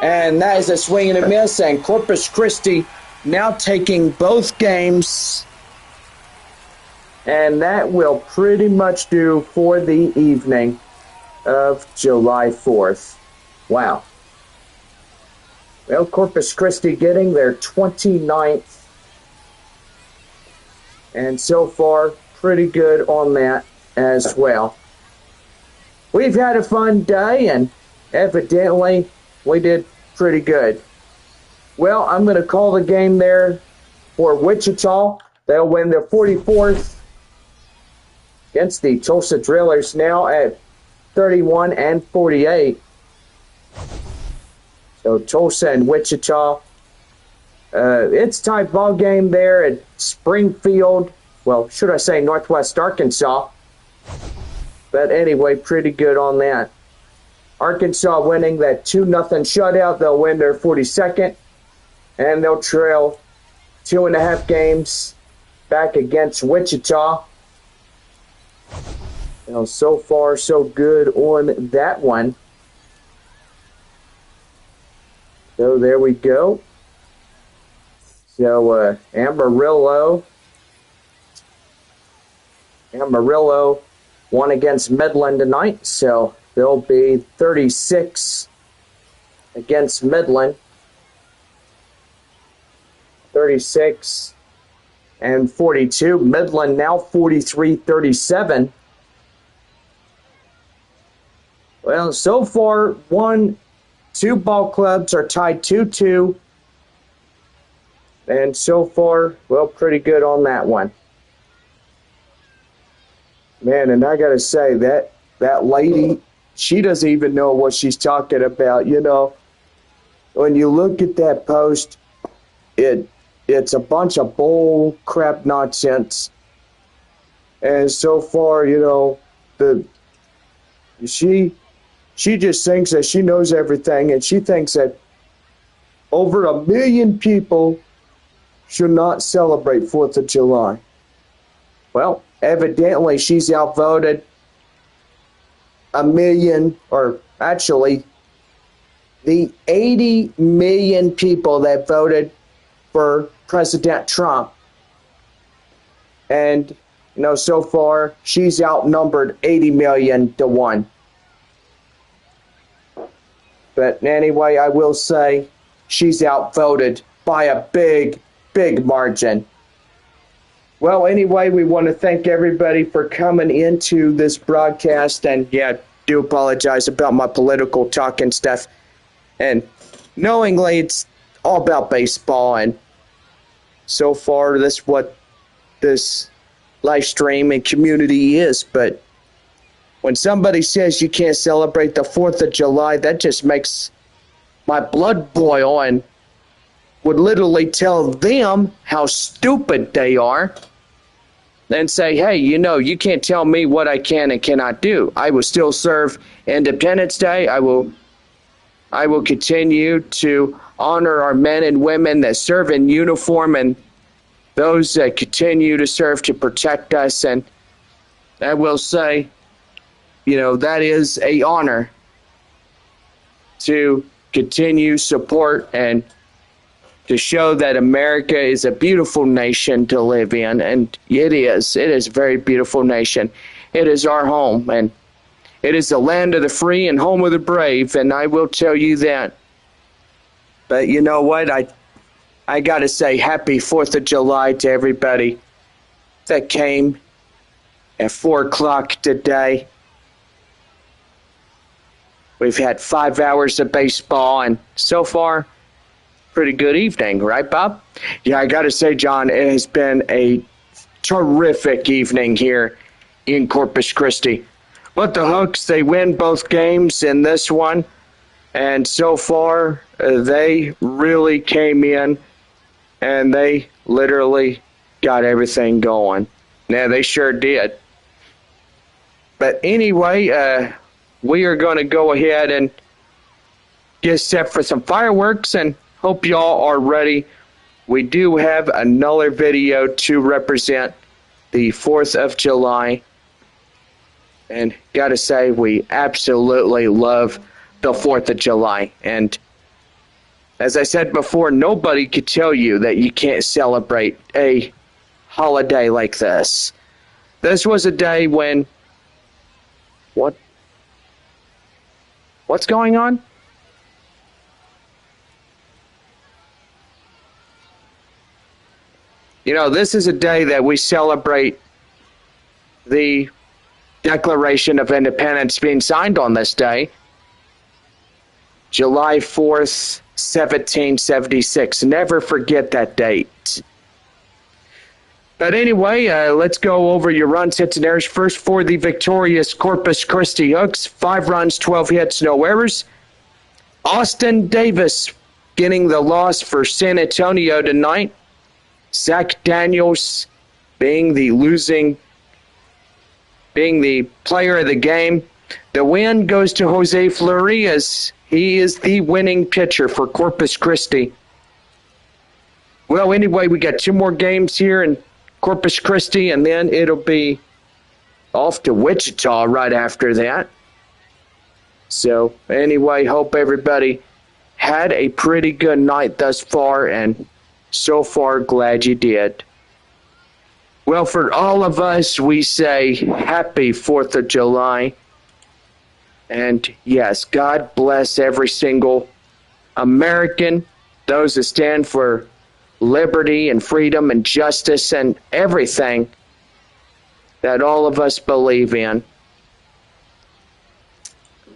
And that is a swing and a miss, and Corpus Christi now taking both games. And that will pretty much do for the evening of July 4th. Wow. Well, Corpus Christi getting their 29th. And so far, pretty good on that as well. We've had a fun day, and evidently, we did pretty good. Well, I'm going to call the game there for Wichita. They'll win their 44th against the Tulsa Drillers now at 31-48. So Tulsa and Wichita. It's tight ball game there at Springfield. Well, should I say Northwest Arkansas? But anyway, pretty good on that. Arkansas winning that 2-0 shutout. They'll win their 42nd. And they'll trail 2.5 games back against Wichita. Now, so far, so good on that one. So there we go. So Amarillo won against Midland tonight, so they'll be 36 against Midland. 36 and 42. Midland now 43-37. Well, so far, 2 ball clubs are tied 2-2. And so far, well, pretty good on that one. Man, and I got to say, that lady, she doesn't even know what she's talking about. You know, when you look at that post, it's a bunch of bull crap nonsense. And so far, you know, she just thinks that she knows everything, and she thinks that over 1 million people should not celebrate 4th of July. Well, evidently she's outvoted 1 million, or actually the 80 million people that voted for President Trump. And, you know, so far she's outnumbered 80 million to 1. But anyway, I will say she's outvoted by a big margin. Well, anyway, we want to thank everybody for coming into this broadcast. And yeah, do apologize about my political talk and stuff. And knowingly, it's all about baseball. And so far, that's what this live stream and community is. But when somebody says you can't celebrate the 4th of July, that just makes my blood boil and would literally tell them how stupid they are and say, hey, you know, you can't tell me what I can and cannot do. I will still serve Independence Day. I will continue to honor our men and women that serve in uniform and those that continue to serve to protect us. And I will say, you know, that is an honor to continue support and to show that America is a beautiful nation to live in. And it is a very beautiful nation. It is our home, and it is the land of the free and home of the brave, and I will tell you that. But you know what? I got to say happy 4th of July to everybody that came at 4 o'clock today. We've had 5 hours of baseball, and so far, pretty good evening, right, Bob? Yeah, I got to say, John, it has been a terrific evening here in Corpus Christi. But the Hooks, they win both games in this one, and so far they really came in and they literally got everything going. Yeah, they sure did. But anyway, we are going to go ahead and get set for some fireworks and hope y'all are ready. We do have another video to represent the 4th of July. And gotta say, we absolutely love the 4th of July. And as I said before, nobody could tell you that you can't celebrate a holiday like this. This was a day when... What's going on? You know, this is a day that we celebrate the Declaration of Independence being signed on this day, July 4th, 1776. Never forget that date. But anyway, let's go over your runs, hits, and errors. First for the victorious Corpus Christi Hooks. 5 runs, 12 hits, no errors. Austin Davis getting the loss for San Antonio tonight. Zach Daniels being the player of the game. The win goes to Jose Fleury as he is the winning pitcher for Corpus Christi. Well, anyway, we got 2 more games here in Corpus Christi, and then it'll be off to Wichita right after that. So, anyway, hope everybody had a pretty good night thus far, and so far glad you did. Well, for all of us, we say happy 4th of July. And yes, God bless every single American, those that stand for liberty and freedom and justice and everything that all of us believe in.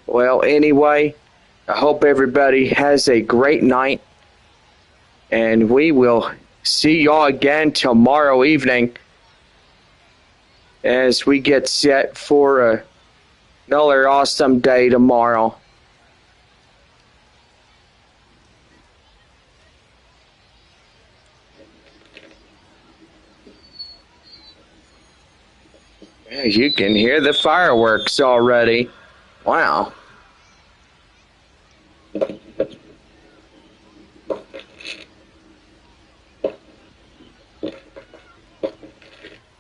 Well, anyway, I hope everybody has a great night, and we will see y'all again tomorrow evening as we get set for another awesome day tomorrow. Yeah, you can hear the fireworks already. Wow.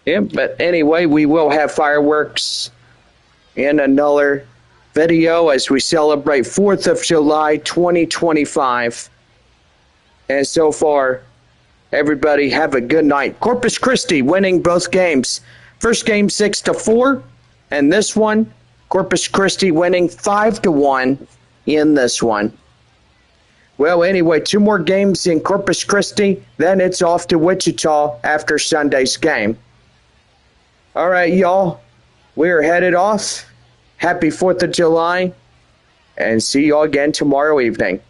Yeah, but anyway, we will have fireworks in another video as we celebrate 4th of July 2025. And so far, everybody have a good night. Corpus Christi winning both games. First game 6-4, and this one, Corpus Christi winning 5-1 in this one. Well, anyway, 2 more games in Corpus Christi, then it's off to Wichita after Sunday's game. All right, y'all, we're headed off. Happy 4th of July, and see y'all again tomorrow evening.